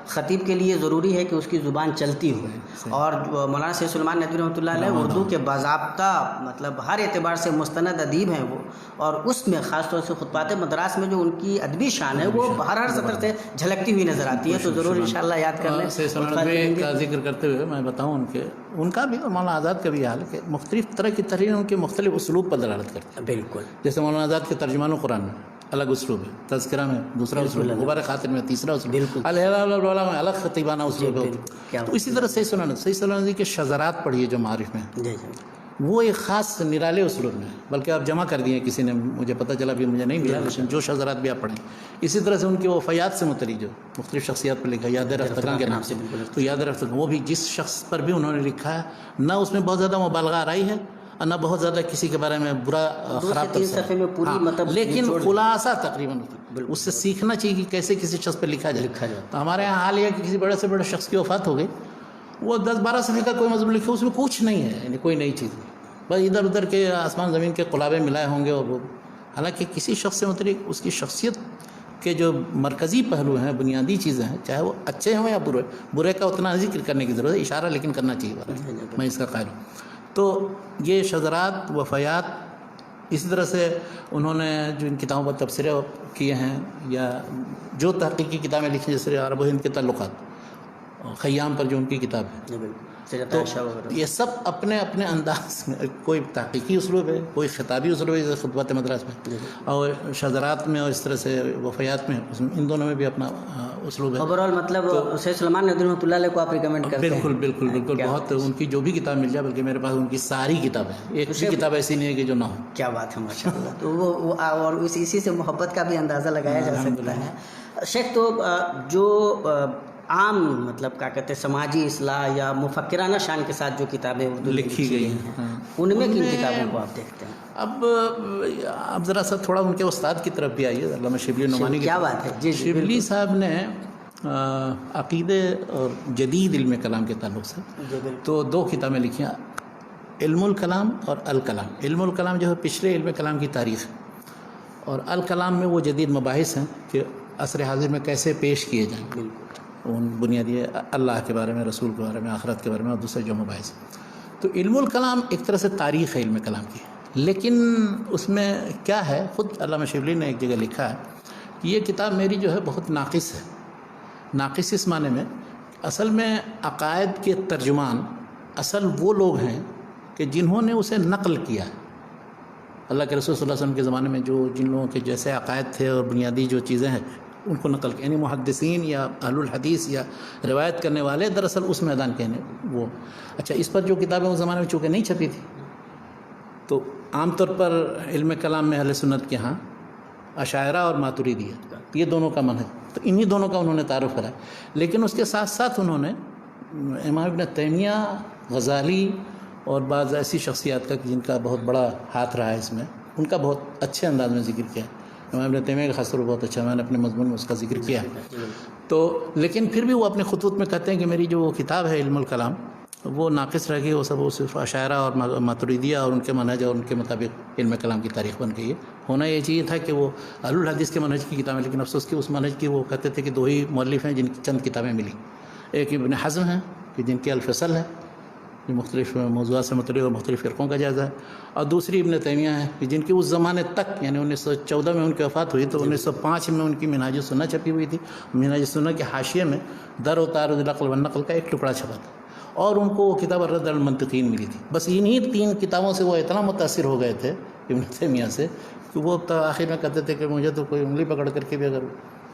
خطیب کے لیے ضروری ہے کہ اس کی زبان چلتی ہو. اور مولانا سید سلیمان ندوی رحمۃ اللہ علیہ اردو کے باضابطہ مطلب ہر اعتبار سے مستند ادیب ہیں وہ، اور اس میں خاص طور سے خطبات مدراس میں جو ان کی ادبی شان ہے وہ ہر سطر سے جھلکتی ہوئی نظر آتی ہے. تو ضرور انشاءاللہ یاد کر لیں. سید سلیمان ندوی کا ذکر کرتے ہوئے میں بتاؤں ان کا بھی اور مولانا آزاد کا بھی حال ہے کہ مختلف طرح کی تحریر ان کے مختلف اسلوب اسلوب پر دلالت کرتے ہیں. بالکل. جیسے مولانا آزاد کے ترجمان قرآن میں الگ اسلوب ہے، تذکرہ میں دوسرا اسلوب ہے، غبار خاطر میں تیسرا اسلوب، الہلال میں الگ خطیبانہ اسلوب ہے. تو اسی طرح صحیح سلمان کے شذرات پڑھیے جو معارف میں، وہ ایک خاص نرالے اسلوب میں، بلکہ آپ جمع کر دیے کسی نے، مجھے پتہ چلا بھی مجھے نہیں ملا، لیکن جو شذرات بھی آپ پڑھیں. اسی طرح سے ان کے وفیات سے متعلق جو مختلف شخصیات پر لکھا ہے، یاد رفتگان کے نام سے، تو یاد رفتگان وہ بھی جس شخص پر بھی انہوں نے لکھا ہے، نہ اس میں بہت زیادہ مبالغہ آرائی ہے اور نہ بہت زیادہ کسی کے بارے میں برا خراب صفحے میں پوری مطلب، لیکن خلاصہ تقریباً اس سے سیکھنا چاہیے کہ کیسے کسی شخص پہ لکھا جائے. تو ہمارے یہاں حال یہ کہ کسی بڑے سے بڑے شخص کی وفات ہو گئی، وہ 10-12 صفحے کا کوئی مضمون لکھے، اس میں کچھ نہیں ہے، یعنی کوئی نئی چیز نہیں، بس ادھر ادھر کے آسمان زمین کے قلابے ملائے ہوں گے. اور وہ حالانکہ کسی شخص سے متعلق اس کی شخصیت کے جو مرکزی پہلو ہیں، بنیادی چیزیں ہیں، چاہے وہ اچھے ہوں یا برے کا اتنا ذکر کرنے کی ضرورت ہے، اشارہ لیکن کرنا چاہیے، میں اس کا قائل ہوں. تو یہ شذرات، وفیات، اسی طرح سے انہوں نے جو ان کتابوں پر تبصرے کیے ہیں یا جو تحقیقی کتابیں لکھی جیسے عرب و ہند کے تعلقات، خیام پر جو ان کی کتاب ہے، تو یہ سب اپنے اپنے انداز میں، کوئی تحقیقی اسلوب ہے، کوئی خطابی اسلوب ہے جیسے خطبات مدرس میں، اور شذرات میں اور اس طرح سے وفیات میں، ان دونوں میں بھی اپنا اسلوب ہے. اوورآل مطلب سید سلیمان ندوی رحمۃ اللہ علیہ کو آپ ریکمینڈ کرتے ہیں؟ بالکل بالکل بالکل. بہت ان کی جو بھی کتاب مل جائے، بلکہ میرے پاس ان کی ساری کتابیں، ایک بھی کتاب ایسی نہیں ہے کہ جو نہ ہو. کیا بات ہے، ماشاء اللہ. تو وہ اور اسی سے محبت کا بھی اندازہ لگایا جا سکتا ہے. شیخ، تو جو عام مطلب کیا کہتے ہیں سماجی اصلاح یا مفکرانہ شان کے ساتھ جو کتابیں اردو لکھی گئی ہیں، ان میں کن کتابوں کو آپ دیکھتے ہیں؟ اب ذرا سا تھوڑا ان کے استاد کی طرف بھی آئیے، علامہ شبلی نعمانی. کیا بات ہے. جی شبلی صاحب نے عقیدے اور جدید علم کلام کے تعلق سے تو 2 کتابیں لکھی ہیں، علم الکلام اور الکلام. علم الکلام جو ہے پچھلے علم کلام کی تاریخ، اور الکلام میں وہ جدید مباحث ہیں کہ عصر حاضر میں کیسے پیش کیے جائیں، ان بنیادی اللہ کے بارے میں، رسول کے بارے میں، آخرت کے بارے میں، اور دوسرے جو مباحث. تو علم الکلام ایک طرح سے تاریخ ہے علم کلام کی، لیکن اس میں کیا ہے، خود علامہ شبلی نے ایک جگہ لکھا ہے کہ یہ کتاب میری جو ہے بہت ناقص ہے. ناقص اس معنی میں، اصل میں عقائد کے ترجمان اصل وہ لوگ ہیں کہ جنہوں نے اسے نقل کیا ہے. اللہ کے رسول صلی اللہ علیہ وسلم کے زمانے میں جن لوگوں کے جیسے عقائد تھے اور بنیادی جو چیزیں ہیں ان کو نقل کیا، یعنی محدثین یا اہل الحدیث یا روایت کرنے والے دراصل اس میدان کے ہیں وہ. اچھا، اس پر جو کتابیں اس زمانے میں چونکہ نہیں چھپی تھی، تو عام طور پر علم کلام میں اہل سنت کے ہاں اشاعرہ اور ماتریدی ہے، یہ دونوں کا منہج، تو انہی دونوں کا انہوں نے تعارف کرایا. لیکن اس کے ساتھ ساتھ انہوں نے امام ابن تیمیہ، غزالی اور بعض ایسی شخصیات کا جن کا بہت بڑا ہاتھ رہا ہے اس میں، ان کا بہت اچھے انداز میں ذکر کیا ہے. امام ابن تیمیہ کا خاص طور پر بہت اچھا، میں نے اپنے مضمون میں اس کا ذکر کیا ہے. تو لیکن پھر بھی وہ اپنے خطوط میں کہتے ہیں کہ میری جو کتاب ہے علم الکلام وہ ناقص رہ گئی، وہ سب وہ صرف اشاعرہ اور ماتریدیہ اور ان کے منہج اور ان کے مطابق علم کلام کی تاریخ بن گئی ہے. ہونا یہ چاہیے تھا کہ وہ اہل الحدیث کے منہج کی کتابیں، لیکن افسوس کہ اس منہج کی وہ کہتے تھے کہ 2 ہی مؤلف ہیں جن کی چند کتابیں ملی. ایک ابن حزم ہیں کہ جن کے الفصل ہے، جو مختلف موضوعات سے متعلق اور مختلف فرقوں کا جائزہ ہے، اور دوسری ابن تیمیہ ہیں کہ جن کی اس زمانے تک، یعنی 1914 میں ان کی وفات ہوئی تو 1905 میں ان کی منہاج السنہ چھپی ہوئی تھی. منہاج السنہ کے حاشیے میں در و تعارض العقل والنقل کا ایک ٹکڑا چھپا تھا، اور ان کو وہ کتاب الرد علی المنطقین ملی تھی. بس انہی 3 کتابوں سے وہ اتنا متاثر ہو گئے تھے ابن تیمیہ سے کہ وہ آخر میں کہتے تھے کہ مجھے تو کوئی انگلی پکڑ کر کے بھی اگر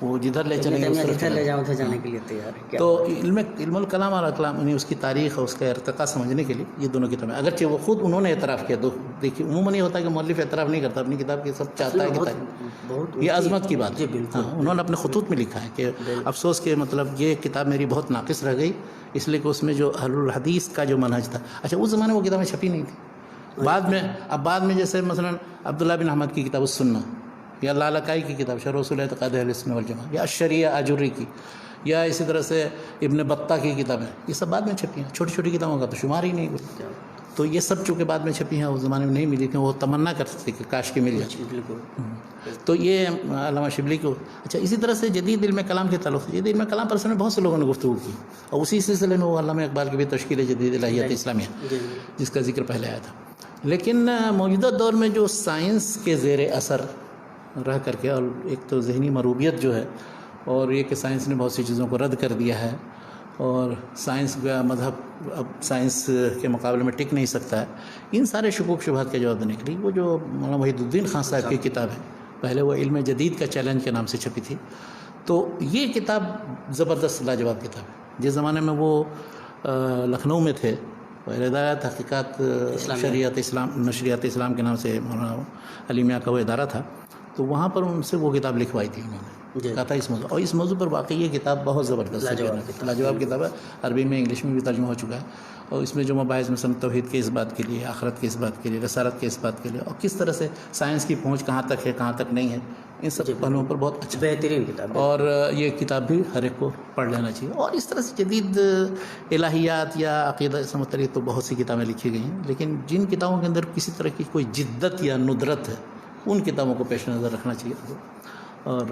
وہ جدھر لے چلیں گے جدھر لے جاؤں تو جانے کے لیے تیار ہے. تو علم الکلام اور الکلام، یعنی اس کی تاریخ اور اس کا ارتقاء سمجھنے کے لیے یہ دونوں کتابیں، اگرچہ وہ خود انہوں نے اعتراف کیا. دیکھیے عموماً یہ ہوتا ہے کہ مؤلف اعتراف نہیں کرتا اپنی کتاب کی، سب چاہتا ہے کہ یہ عظمت کی بات ہے. انہوں نے اپنے خطوط میں لکھا ہے کہ افسوس کہ مطلب یہ کتاب میری بہت ناقص رہ گئی، اس لیے کہ اس میں جو اہل الحدیث کا جو منہج تھا. اچھا، اس زمانے میں وہ کتابیں چھپی نہیں تھیں. بعد میں جیسے مثلا عبداللہ بن احمد کی کتاب السنہ، یا لالکائی کی کتاب شرح اصول اعتقاد اہل سنت والجماعہ، یا الشریعہ آجری کی، یا اسی طرح سے ابن بطہ کی کتابیں، یہ سب بعد میں چھپی ہیں. چھوٹی چھوٹی کتابوں کا تو شمار ہی نہیں ہوتا. تو یہ سب چونکہ بعد میں چھپی ہیں، اس زمانے میں نہیں ملی تھیں، وہ تمنا کرتے تھے کہ کاش کے مل جائے. تو یہ علامہ شبلی کو. اچھا، اسی طرح سے جدید علم کلام کے تعلق سے، جدید علم کلام پر میں بہت سے لوگوں نے گفتگو کی، اور اسی سلسلے میں وہ علامہ اقبال کی بھی تشکیل ہے جدید الہیات اسلامیہ، جس کا ذکر پہلے آیا تھا. لیکن موجودہ دور میں جو سائنس کے زیر اثر رہ کر کے، اور ایک تو ذہنی مروبیت جو ہے، اور یہ کہ سائنس نے بہت سی چیزوں کو رد کر دیا ہے، اور سائنس کا مذہب اب سائنس کے مقابلے میں ٹک نہیں سکتا ہے، ان سارے شکوک شبہات کے جواب دینے کے لیے وہ جو مولانا وحید الدین خان صاحب کی کتاب ہے، پہلے وہ علم جدید کا چیلنج کے نام سے چھپی تھی، تو یہ کتاب زبردست لاجواب کتاب ہے۔ جس زمانے میں وہ لکھنؤ میں تھے، ادارہ تحقیقات شریعت اسلام نشریات اسلام کے نام سے مولانا علی میاں کا وہ ادارہ تھا، تو وہاں پر ان سے وہ کتاب لکھوائی تھی انہوں نے، کہا تھا اس موضوع، اور اس موضوع پر واقعی یہ کتاب بہت زبردست لاجواب کتاب ہے، عربی میں انگلش میں بھی ترجمہ ہو چکا ہے، اور اس میں جو مباحث مثلا توحید کے اس بات کے لیے، آخرت کے اس بات کے لیے، رسالت کے اس بات کے لیے، اور کس طرح سے سائنس کی پہنچ کہاں تک ہے کہاں تک نہیں ہے، ان سب پہلوؤں پر بہت اچھا بہترین کتاب ہے، اور یہ کتاب بھی ہر ایک کو پڑھ لینا چاہیے۔ اور اس طرح سے جدید الہیات یا عقیدہ سے متعلق تو بہت سی کتابیں لکھی گئی ہیں، لیکن جن کتابوں کے اندر کسی طرح کی کوئی جدت یا ندرت ہے ان کتابوں کو پیش نظر رکھنا چاہیے۔ اور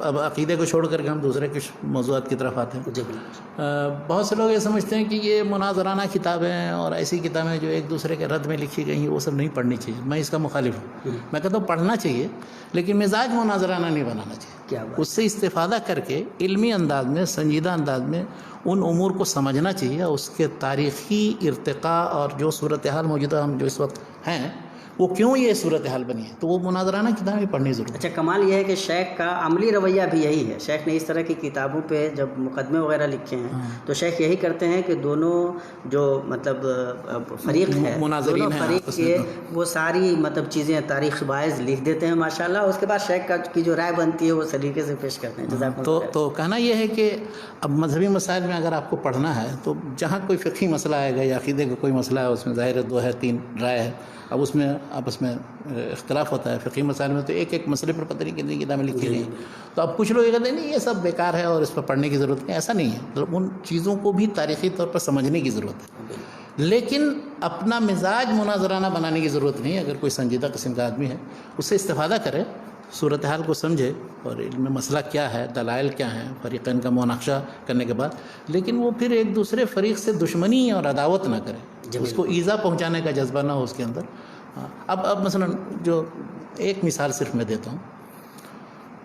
اب عقیدے کو چھوڑ کر کے ہم دوسرے کچھ موضوعات کی طرف آتے ہیں۔ بہت سے لوگ یہ سمجھتے ہیں کہ یہ مناظرانہ کتابیں اور ایسی کتابیں جو ایک دوسرے کے رد میں لکھی گئی ہیں وہ سب نہیں پڑھنی چاہیے، میں اس کا مخالف ہوں۔ میں کہتا ہوں پڑھنا چاہیے، لیکن مزاج مناظرانہ نہیں بنانا چاہیے، اس سے استفادہ کر کے علمی انداز میں، سنجیدہ انداز میں ان امور کو سمجھنا چاہیے، اس کے تاریخی ارتقاء اور جو صورتحال موجودہ ہم جو اس وقت ہیں وہ کیوں یہ صورتحال بنی ہے، تو وہ مناظرانہ کتابیں پڑھنی ضرورت ہے۔ اچھا، کمال یہ ہے کہ شیخ کا عملی رویہ بھی یہی ہے، شیخ نے اس طرح کی کتابوں پہ جب مقدمے وغیرہ لکھے ہیں تو شیخ یہی کرتے ہیں کہ دونوں جو مطلب فریق ہے، دونوں فریق کے وہ ساری مطلب چیزیں تاریخ باعث لکھ دیتے ہیں ماشاءاللہ، اس کے بعد شیخ کی جو رائے بنتی ہے وہ سلیقے سے پیش کرتے ہیں۔ جزاک اللہ۔ تو کہنا یہ ہے کہ اب مذہبی مسائل میں اگر آپ کو پڑھنا ہے تو جہاں کوئی فقہی مسئلہ آئے گا یا عقیدے کا کوئی مسئلہ ہے، اس میں ظاہر ہے 2 ہے 3 رائے ہے، اب اس میں آپس میں اختلاف ہوتا ہے۔ فقہی مسائل میں تو ایک مسئلے پر پتہ نہیں کتنی کتابیں لکھی گئی، تو اب کچھ لوگ یہ کہتے ہیں نہیں یہ سب بیکار ہے اور اس پر پڑھنے کی ضرورت نہیں، ایسا نہیں ہے، مطلب ان چیزوں کو بھی تاریخی طور پر سمجھنے کی ضرورت ہے، لیکن اپنا مزاج مناظرانہ بنانے کی ضرورت نہیں ہے۔ اگر کوئی سنجیدہ قسم کا آدمی ہے اس سے استفادہ کرے، صورتحال کو سمجھے اور علم مسئلہ کیا ہے، دلائل کیا ہیں، فریقین کا مناقشہ کرنے کے بعد، لیکن وہ پھر ایک دوسرے فریق سے دشمنی اور عداوت نہ کرے، اس کو ایذا پہنچانے کا جذبہ نہ ہو اس کے اندر۔ اب مثلا جو ایک مثال صرف میں دیتا ہوں،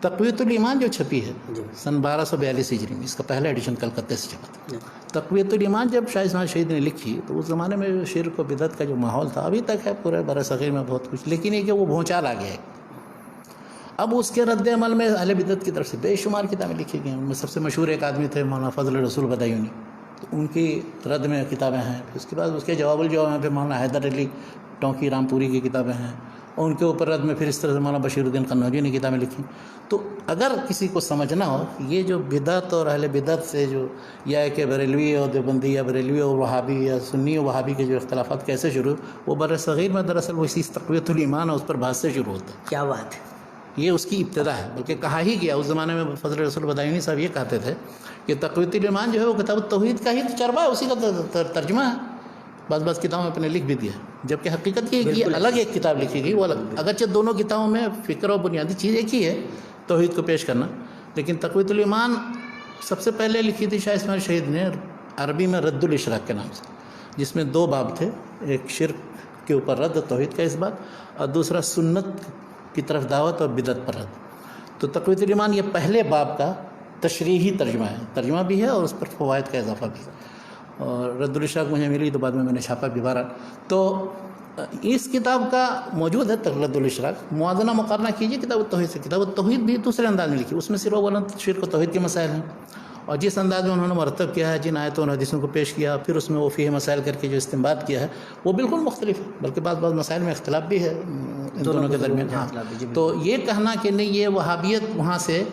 تقویۃ الایمان جو چھپی ہے سن 1242 ہجری میں، اس کا پہلا ایڈیشن کلکتہ سے چھپا تھا۔ تقویۃ الایمان جب شاہ اسماعیل شہید نے لکھی تو اس زمانے میں شرک و بدعت کا جو ماحول تھا ابھی تک ہے پورے برصغیر میں بہت کچھ، لیکن یہ کہ وہ بھونچال آ گیا ہے۔ اب اس کے رد عمل میں اہل بدعت کی طرف سے بے شمار کتابیں لکھی گئی ہیں، ان میں سب سے مشہور ایک آدمی تھے مولانا فضل رسول بدایونی، تو ان کی رد میں کتابیں ہیں۔ اس کے بعد اس کے جواب الجواب میں پھر مولانا حیدر علی ٹونکی رامپوری کی کتابیں ہیں، اور ان کے اوپر رد میں پھر اس طرح سے مولانا بشیر الدین قنوجی نے کتابیں لکھی۔ تو اگر کسی کو سمجھنا ہو یہ جو بدعت اور اہل بدعت سے جو یا کہ بریلوی اور دیوبندی یا بریلوی اور وہابی یا سنی اور وہابی کے جو اختلافات کیسے شروع، وہ برصغیر میں دراصل وہ اسی تقویۃ الایمان اور اس پر بحث سے شروع ہوتا ہے۔ کیا بات ہے، یہ اس کی ابتدا ہے، بلکہ کہا ہی گیا اس زمانے میں فضل رسول بدایونی صاحب یہ کہتے تھے کہ تقویۃ الایمان جو ہے وہ کتاب التوحید کا ہی چربہ ہے، اسی کا ترجمہ ہے، بعض کتابوں میں اپنے لکھ بھی دیا، جبکہ حقیقت یہ الگ ایک کتاب لکھی گئی، وہ الگ، اگرچہ دونوں کتابوں میں فکر اور بنیادی چیز ایک ہی ہے، توحید کو پیش کرنا، لیکن تقویۃ الایمان سب سے پہلے لکھی تھی شاہ اسماعیل شہید نے عربی میں رد الاشراق کے نام سے، جس میں 2 باب تھے، ایک شرک کے اوپر رد توحید کا اس بات، اور دوسرا سنت کی طرف دعوت اور بدعت پر رد۔ تو تقویۃ الایمان یہ پہلے باب کا تشریحی ترجمہ بھی ہے اور اس پر فوائد کا اضافہ بھی ہے، اور رد الاشراق مجھے ملی تو بعد میں نے چھاپا بھی بہرحال۔ تو اس کتاب کا موجود ہے رد الاشراق، موازنہ مقارنہ کیجیے کتاب التوحید سے۔ کتاب التوحید بھی دوسرے انداز میں لکھی، اس میں صرف اولاً شرک و توحید کے مسائل ہیں، اور جس انداز میں انہوں نے مرتب کیا ہے، جن آیتوں اور حدیثوں کو پیش کیا، پھر اس میں وہ فیہ مسائل کر کے جو استنباط کیا ہے وہ بالکل مختلف ہے، بلکہ بعض مسائل میں اختلاف بھی ہے ان دونوں کے درمیان۔ ہاں، تو یہ کہنا کہ نہیں یہ وہابیت وہاں سے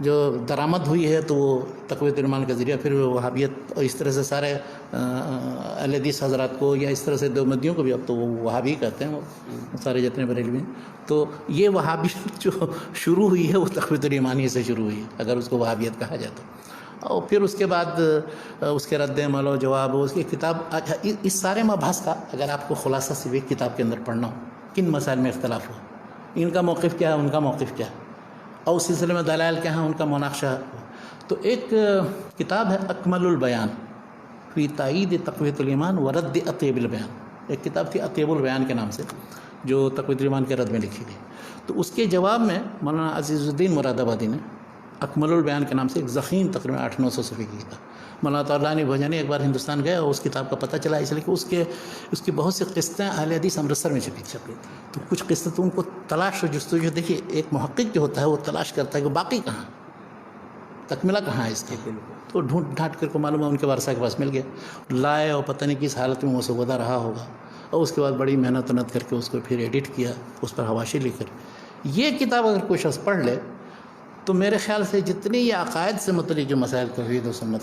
جو درآمد ہوئی ہے تو وہ تقویۃ الایمان کے ذریعہ پھر وہابیت، اور اس طرح سے سارے اہل حدیث حضرات کو یا اس طرح سے دیوبندیوں کو بھی اب تو وہ وہابی کہتے ہیں، وہ سارے جتنے بریلوی ہیں، تو یہ وہابیت جو شروع ہوئی ہے وہ تقویۃ الایمان ہی سے شروع ہوئی ہے اگر اس کو وہابیت کہا جائے تو۔ اور پھر اس کے بعد اس کے رد عمل و جواب، اس کی کتاب، اس سارے مباحث کا اگر آپ کو خلاصہ صرف ایک کتاب کے اندر پڑھنا ہو، کن مسائل میں اختلاف ہو، ان کا موقف کیا ہے، ان کا موقف کیا ہے، اور اس سلسلے میں دلائل کیا ہیں، ان کا مناقشہ، تو ایک کتاب ہے اکمل البیان فی تائید تقویۃ الایمان و رد اطیب البیان، ایک کتاب تھی اطیب البیان کے نام سے جو تقویۃ الایمان کے رد میں لکھی گئی۔ تو اس کے جواب میں مولانا عزیز الدین مراد آبادی نے اکمل البیان کے نام سے ایک ضخیم تقریباً 800-900 صفحے کی کتاب. مولانا طالعانی بھوجانی ایک بار ہندوستان گئے اور اس کتاب کا پتہ چلا، اس لیے کہ اس کی بہت سی قسطیں اہل حدیث امرتسر میں چھپی تھی. تو کچھ قسطیں تو ان کو تلاش و جستجو، دیکھیے ایک محقق جو ہوتا ہے وہ تلاش کرتا ہے کہ باقی کہاں، تکملہ کہاں ہے اس کے. تو ڈھونڈ ڈھانٹ کر کو معلوم ہے ان کے وارثہ کے پاس مل گیا، لائے اور پتہ نہیں کس حالت میں وہ سودا رہا ہوگا، اور اس کے بعد بڑی محنت کر کے اس کو پھر ایڈٹ کیا، اس پر حواشی لکھ کر. یہ کتاب اگر کوئی شخص پڑھ لے تو میرے خیال سے جتنی یہ عقائد سے متعلق جو مسائل توحید و سنت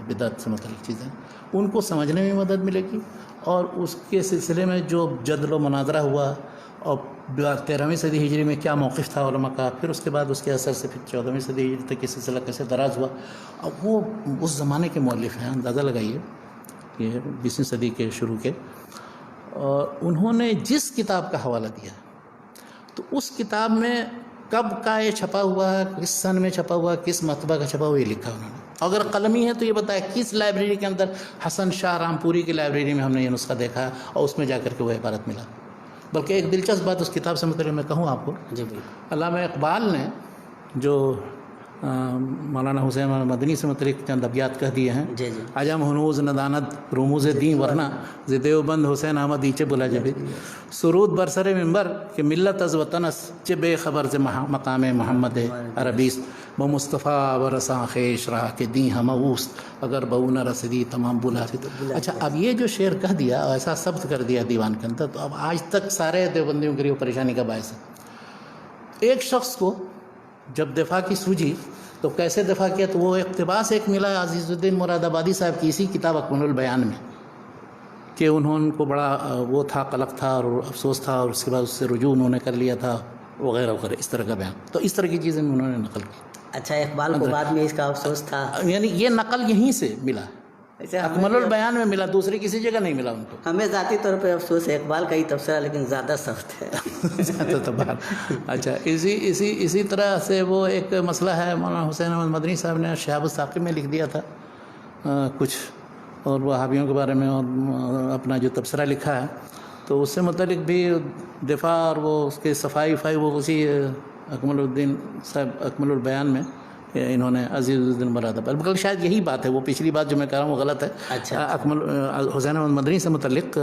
بدعت سے متعلق چیزیں ان کو سمجھنے میں مدد ملے گی، اور اس کے سلسلے میں جو جدل و مناظرہ ہوا اور 13ویں صدی ہجری میں کیا موقف تھا علماء کا، پھر اس کے بعد اس کے اثر سے پھر 14ویں صدی ہجری تک یہ سلسلہ کیسے دراز ہوا. اور وہ اس زمانے کے مؤلف ہیں، اندازہ لگائیے کہ 20ویں صدی کے شروع کے، اور انہوں نے جس کتاب کا حوالہ دیا تو اس کتاب میں کب کا یہ چھپا ہوا ہے، کس سن میں چھپا ہوا ہے، کس مرتبہ کا چھپا ہوا، یہ لکھا انہوں نے. اگر قلمی ہے تو یہ بتایا کس لائبریری کے اندر، حسن شاہ رامپوری کی لائبریری میں ہم نے یہ نسخہ دیکھا اور اس میں جا کر کے وہ عبارت ملا. بلکہ ایک دلچسپ بات اس کتاب سے متعلق میں کہوں آپ کو، جی بالکل، علامہ اقبال نے جو مولانا حسین مدنی سے متعلق چند ابیات کہہ دیے ہیں، جی جی، عجم ہنوز ندانت رموز دین ورنہ ز دیوبند حسین احمد ایچے بلا جبی سرود برسر منبر کہ ملت از وطنس چے بے خبر سے مقام محمد عربیست وہ مصطفیٰ ورساں خیش رہا کہ دیں ہم اوست اگر بہو نہ رسدی تمام بلا. اچھا، اب یہ جو شعر کہہ دیا اور ایسا ثبت کر دیا دیوان کے اندر، تو اب آج تک سارے دیوبندیوں کے لیے پریشانی کا باعث ہے. ایک شخص کو جب دفاع کی سوجی تو کیسے دفاع کیا، تو وہ اقتباس ایک ملا عزیز الدین مراد آبادی صاحب کی اسی کتاب اکمل البیان میں، کہ انہوں کو بڑا وہ تھا، قلق تھا اور افسوس تھا، اور اس کے بعد اس سے رجوع انہوں نے کر لیا تھا وغیرہ وغیرہ، اس طرح کا بیان. تو اس طرح کی چیزیں انہوں نے نقل کی. اچھا، اقبال کو بعد میں اس کا افسوس تھا، یعنی یہ نقل یہیں سے ملا، اکمل البیان میں ملا، دوسری کسی جگہ نہیں ملا ان کو. ہمیں ذاتی طور پہ افسوس ہے، اقبال کا ہی تبصرہ لیکن زیادہ سخت ہے. اچھا، اسی طرح سے وہ ایک مسئلہ ہے، مولانا حسین احمد مدنی صاحب نے شہاب الثاقب میں لکھ دیا تھا کچھ، اور وہابیوں کے بارے میں اور اپنا جو تبصرہ لکھا ہے، تو اس سے متعلق بھی دفاع اور وہ اس کے صفائی وہ اسی اکمل الدین صاحب اکمل البیان میں انہوں نے عزیز الدین مراد آبادی، بلکہ شاید یہی بات ہے، وہ پچھلی بات جو میں کہہ رہا ہوں وہ غلط ہے. اچھا، اکمل حسین احمد مدنی سے متعلق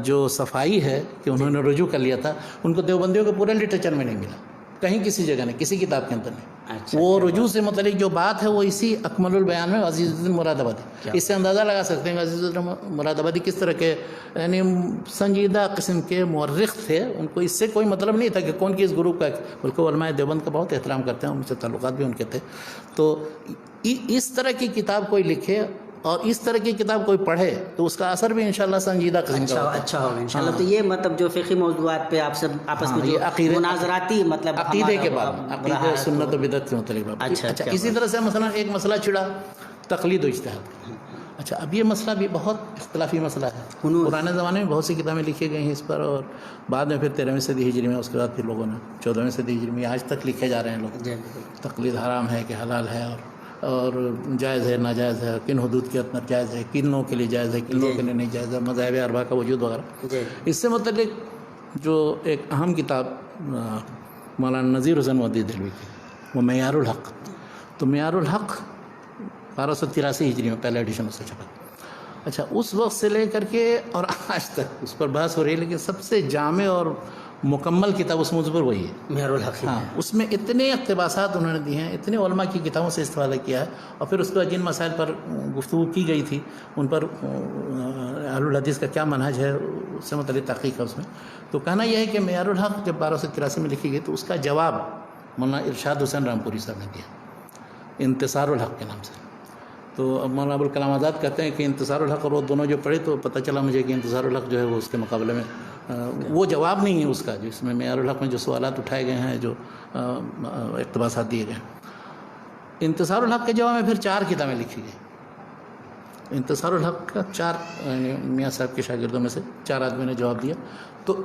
جو صفائی ہے کہ انہوں نے رجوع کر لیا تھا، ان کو دیوبندیوں کے پورے لٹریچر میں نہیں ملا، کہیں کسی جگہ نہیں، کسی کتاب کے اندر نہیں. وہ رجوع سے متعلق جو بات ہے وہ اسی اکمل البیان میں عزیز الدین مراد آبادی. اس سے اندازہ لگا سکتے ہیں کہ عزیز الدین مراد آبادی کس طرح کے یعنی سنجیدہ قسم کے مورخ تھے. ان کو اس سے کوئی مطلب نہیں تھا کہ کون کس گروپ کا، بلکہ علماء دیوبند کا بہت احترام کرتے ہیں، ان سے تعلقات بھی ان کے تھے. تو اس طرح کی کتاب کوئی لکھے اور اس طرح کی کتاب کوئی پڑھے تو اس کا اثر بھی انشاءاللہ سنجیدہ قسم کا اچھا ہوگا انشاءاللہ. تو یہ مطلب جو فقہی موضوعات پہ آپ سب آپس میں جو مناظراتی مطلب عقیدے کے بعد، عقیدے سنت و بدعت سے متعلق. اچھا، اسی طرح سے مثلا ایک مسئلہ چھڑا تقلید و اجتہاد. اچھا، اب یہ مسئلہ بھی بہت اختلافی مسئلہ ہے. پرانے زمانے میں بہت سی کتابیں لکھی گئی ہیں اس پر، اور بعد میں پھر 13ویں صدی ہجری میں، اس کے بعد پھر لوگوں نے 14ویں صدی ہجری میں آج تک لکھے جا رہے ہیں لوگ. تقلید حرام ہے کہ حلال ہے، اور جائز ہے ناجائز ہے، کن حدود کے اندر جائز ہے، کنوں کے لیے جائز ہے، کنوں کے لیے نہیں جائز ہے، مذاہب اربعہ کا وجود وغیرہ. اس سے متعلق جو ایک اہم کتاب مولانا نذیر حسین مودودی دہلوی کی، وہ معیار الحق. تو معیار الحق 1283 ہجری میں پہلا ایڈیشن اس سے چھپا. اچھا، اس وقت سے لے کر کے اور آج تک اس پر بحث ہو رہی ہے، لیکن سب سے جامع اور مکمل کتاب اس موضوع پر وہی ہے، معیار الحق. ہاں، اس میں اتنے اقتباسات انہوں نے دیے ہیں، اتنے علماء کی کتابوں سے استفادہ کیا ہے، اور پھر اس کے بعد جن مسائل پر گفتگو کی گئی تھی ان پر اہل الحدیث کا کیا منہج ہے اس سے متعلق تحقیق ہے اس میں. تو کہنا یہ ہے کہ معیار الحق جب 1283 میں لکھی گئی تو اس کا جواب مولانا ارشاد حسین رامپوری صاحب نے دیا انتصار الحق کے نام سے. تو اب مولانا ابوالکلام آزاد کہتے ہیں کہ انتصار الحق اور وہ دونوں جو پڑھے تو پتہ چلا مجھے کہ انتصار الحق جو ہے وہ اس کے مقابلے میں وہ جواب نہیں ہے اس کا، جو اس میں معیار الحق میں جو سوالات اٹھائے گئے ہیں، جو اقتباسات دیے گئے ہیں. انتصار الحق کے جواب میں پھر 4 کتابیں لکھی گئی. انتصار الحق کا 4 میاں صاحب کے شاگردوں میں سے 4 آدمی نے جواب دیا. تو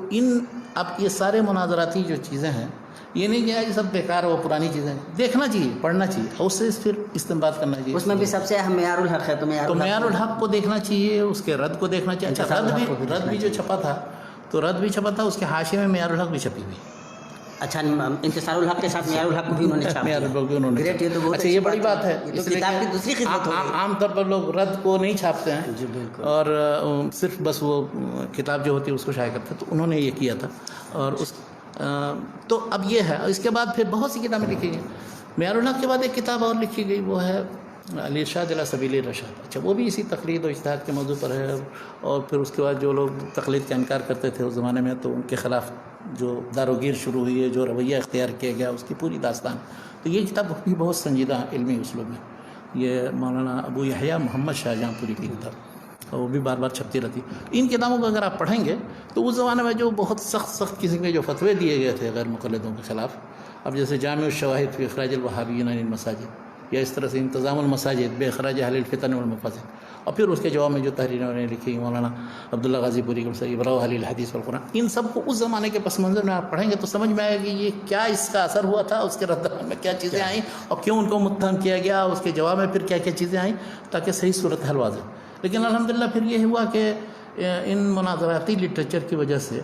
اب یہ سارے مناظراتی جو چیزیں ہیں، یہ نہیں کہ یہ سب بیکار ہے، وہ پرانی چیزیں دیکھنا چاہیے، پڑھنا چاہیے، اور اس سے پھر استنباط کرنا چاہیے. اس میں بھی سب سے اہم معیار الحق ہے، تو معیار الحق کو دیکھنا چاہیے، اس کے رد کو دیکھنا چاہیے. اچھا، رد بھی جو چھپا تھا، تو رد بھی چھپا تھا، اس کے حاشیے میں معیار الحق بھی چھپی ہوئی. اچھا انتصار الحق کے ساتھ معیار الحق کو بھی انہوں نے چھاپ معیار دیا. الحق بھی انہوں نے گریٹ، یہ تو بہت اچھا یہ بڑی بات ہے. یہ تو کتاب کی دوسری خدمت ہو گئی. عام طور پر لوگ رد کو نہیں چھاپتے ہیں جی بالکل. اور صرف بس وہ کتاب جو ہوتی ہے اس کو شائع کرتے ہیں، تو انہوں نے یہ کیا تھا. اور اس تو اب یہ ہے. اس کے بعد پھر بہت سی کتابیں لکھی گئیں. معیار الحق کے بعد ایک کتاب اور لکھی گئی، وہ ہے الارشاد الی سبیل الرشاد. اچھا وہ بھی اسی تقلید و اجتہاد کے موضوع پر ہے. اور پھر اس کے بعد جو لوگ تقلید کا انکار کرتے تھے اس زمانے میں، تو ان کے خلاف جو داروگیر شروع ہوئی ہے، جو رویہ اختیار کیا گیا، اس کی پوری داستان. تو یہ کتاب بھی بہت سنجیدہ علمی اسلوب میں. یہ مولانا ابو یحییٰ محمد شاہ جہاں پوری کی کتاب، اور وہ بھی بار بار چھپتی رہتی. ان کتابوں کو اگر آپ پڑھیں گے تو اس زمانے میں جو بہت سخت قسم کے جو فتوے دیے گئے تھے غیر مقلدوں کے خلاف، اب جیسے جامع الشواہد فی اخراج الوہابیین عن المساجد، یا اس طرح سے انتظام المساجد بے اخراج اہل الفتن والمفاسد. اور پھر اس کے جواب میں جو تحریریں انہوں نے لکھی مولانا عبداللہ غازی پوری کے ابراء اہل الحدیث والقرآن، ان سب کو اس زمانے کے پس منظر میں آپ پڑھیں گے تو سمجھ میں آئے گا کہ یہ کیا اس کا اثر ہوا تھا، اس کے رد عمل میں کیا چیزیں آئیں اور کیوں ان کو متہم کیا گیا، اس کے جواب میں پھر کیا کیا چیزیں آئیں، تاکہ صحیح صورت حل واضح. لیکن الحمدللہ پھر یہ ہوا کہ ان مناظراتی لٹریچر کی وجہ سے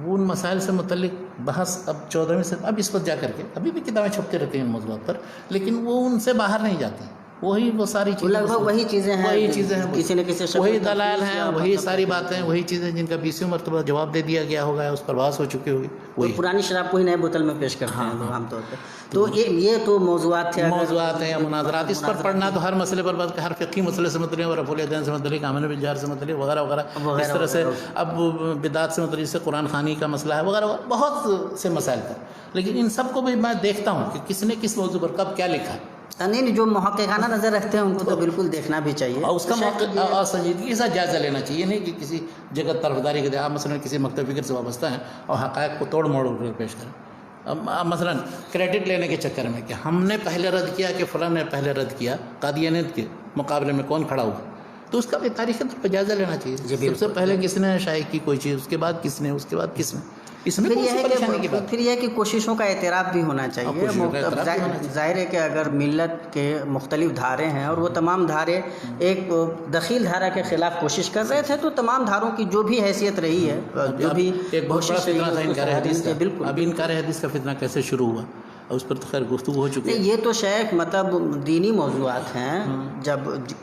وہ ان مسائل سے متعلق بحث اب 14ویں سے اب اس وقت جا کر کے ابھی بھی کتابیں چھپتے رہتی ہیں ان موضوعات پر، لیکن وہ ان سے باہر نہیں جاتی. وہی وہ ساری چیزیں لگ بھگ وہی چیزیں ہیں، کسی نہ کسی وہی دلائل ہیں، وہی ساری باتیں، وہی چیزیں جن کا 20 مرتبہ جواب دے دیا گیا ہوگا، اس پر بحث ہو چکی ہوگی. وہی پرانی شراب کو ہی نئے بوتل میں پیش کرتے ہیں عام طور پہ. تو یہ تو موضوعات تھے، موضوعات ہیں یا مناظرات. اس پر پڑھنا تو ہر مسئلے پر بات، ہر فقہی مسئلے سے متعلق اور رفع الیدین سے متعلق، آمن بالجار سے متعلق وغیرہ وغیرہ. اس طرح سے اب بدعات سے متعلق سے قرآن خوانی کا مسئلہ ہے وغیرہ وغیرہ، بہت سے مسائل پر. لیکن ان سب کو بھی میں دیکھتا ہوں کہ کس نے کس موضوع پر کب کیا لکھا. نہیں، جو محققانہ نظر رکھتے ہیں ان کو تو بالکل دیکھنا بھی چاہیے، اور اس کا اور سنجیدگی کے ساتھ جائزہ لینا چاہیے. نہیں کہ کسی جگہ طرفداری کے آپ مثلا کسی مکتب فکر سے وابستہ ہیں اور حقائق کو توڑ موڑ کر پیش کریں. مثلا کریڈٹ لینے کے چکر میں کہ ہم نے پہلے رد کیا کہ فلاں نے پہلے رد کیا، قادیانیت کے مقابلے میں کون کھڑا ہوا، تو اس کا بھی تاریخی طور پر جائزہ لینا چاہیے. سب سے پہلے کس نے شائع کی کوئی چیز، اس کے بعد کس نے، اس کے بعد کس نے. اس میں پھر یہ ہے کہ کوششوں کا اعتراف بھی ہونا چاہیے. ظاہر ہے کہ اگر ملت کے مختلف دھارے ہیں اور وہ تمام دھارے ایک دخیل دھارا کے خلاف کوشش کر رہے تھے، تو تمام دھاروں کی جو بھی حیثیت رہی ہے، جو بھی ایک بہت بڑا فتنہ تھا انکار حدیث کا. بالکل. اب انکار حدیث کا فتنہ کیسے شروع ہوا، اس پر تو خیر گفتگو ہو چکی ہے. یہ تو شیخ مطلب دینی موضوعات ہیں، جب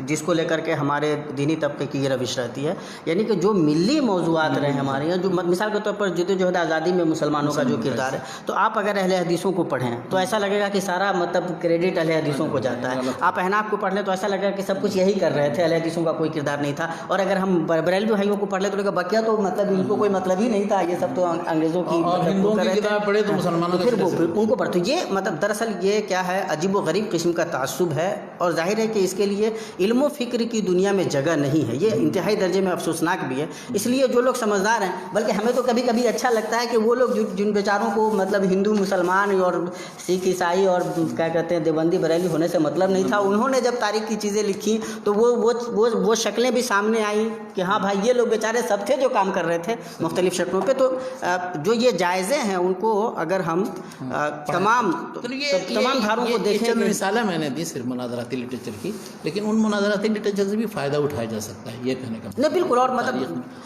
جس کو لے کر کے ہمارے دینی طبقے کی یہ روش رہتی ہے، یعنی کہ جو ملی موضوعات رہے ہمارے یہاں، جو مثال کے طور پر جدوجہد آزادی میں مسلمانوں کا جو کردار ہے، تو آپ اگر اہل حدیثوں کو پڑھیں تو ایسا لگے گا کہ سارا مطلب کریڈٹ اہل حدیثوں کو جاتا ہے. آپ احناف کو پڑھ لیں تو ایسا لگے گا کہ سب کچھ یہی کر رہے تھے، اہل حدیثوں کا کوئی کردار نہیں تھا. اور اگر ہم بریلوی بھائیوں کو پڑھ لیں تو لگا بقیہ تو مطلب ان کو کوئی مطلب ہی نہیں تھا، یہ سب تو انگریزوں کی کتاب پڑھے تو مسلمانوں پھر وہ ان کو پڑھتے. یہ مطلب دراصل یہ کیا ہے، عجیب و غریب قسم کا تعصب ہے. اور ظاہر ہے کہ اس کے لیے علم و فکر کی دنیا میں جگہ نہیں ہے. یہ انتہائی درجے میں افسوسناک بھی ہے. اس لیے جو لوگ سمجھدار ہیں، بلکہ ہمیں تو کبھی کبھی اچھا لگتا ہے کہ وہ لوگ جن بیچاروں کو مطلب ہندو مسلمان اور سکھ عیسائی اور کیا کہتے ہیں دیوبندی بریلی ہونے سے مطلب نہیں تھا، انہوں نے جب تاریخ کی چیزیں لکھی تو وہ شکلیں بھی سامنے آئیں کہ ہاں بھائی یہ لوگ بیچارے سب تھے جو کام کر رہے تھے مختلف شکلوں پہ. تو جو یہ جائزے ہیں ان کو اگر ہم تمام دھاروں کو دیکھیں. چند مثالیں میں نے دی صرف مناظراتی لٹریچر کی، لیکن ان مناظراتی لٹریچر سے بھی فائدہ اٹھایا جا سکتا ہے، یہ کہنے کا نہیں بالکل. اور مطلب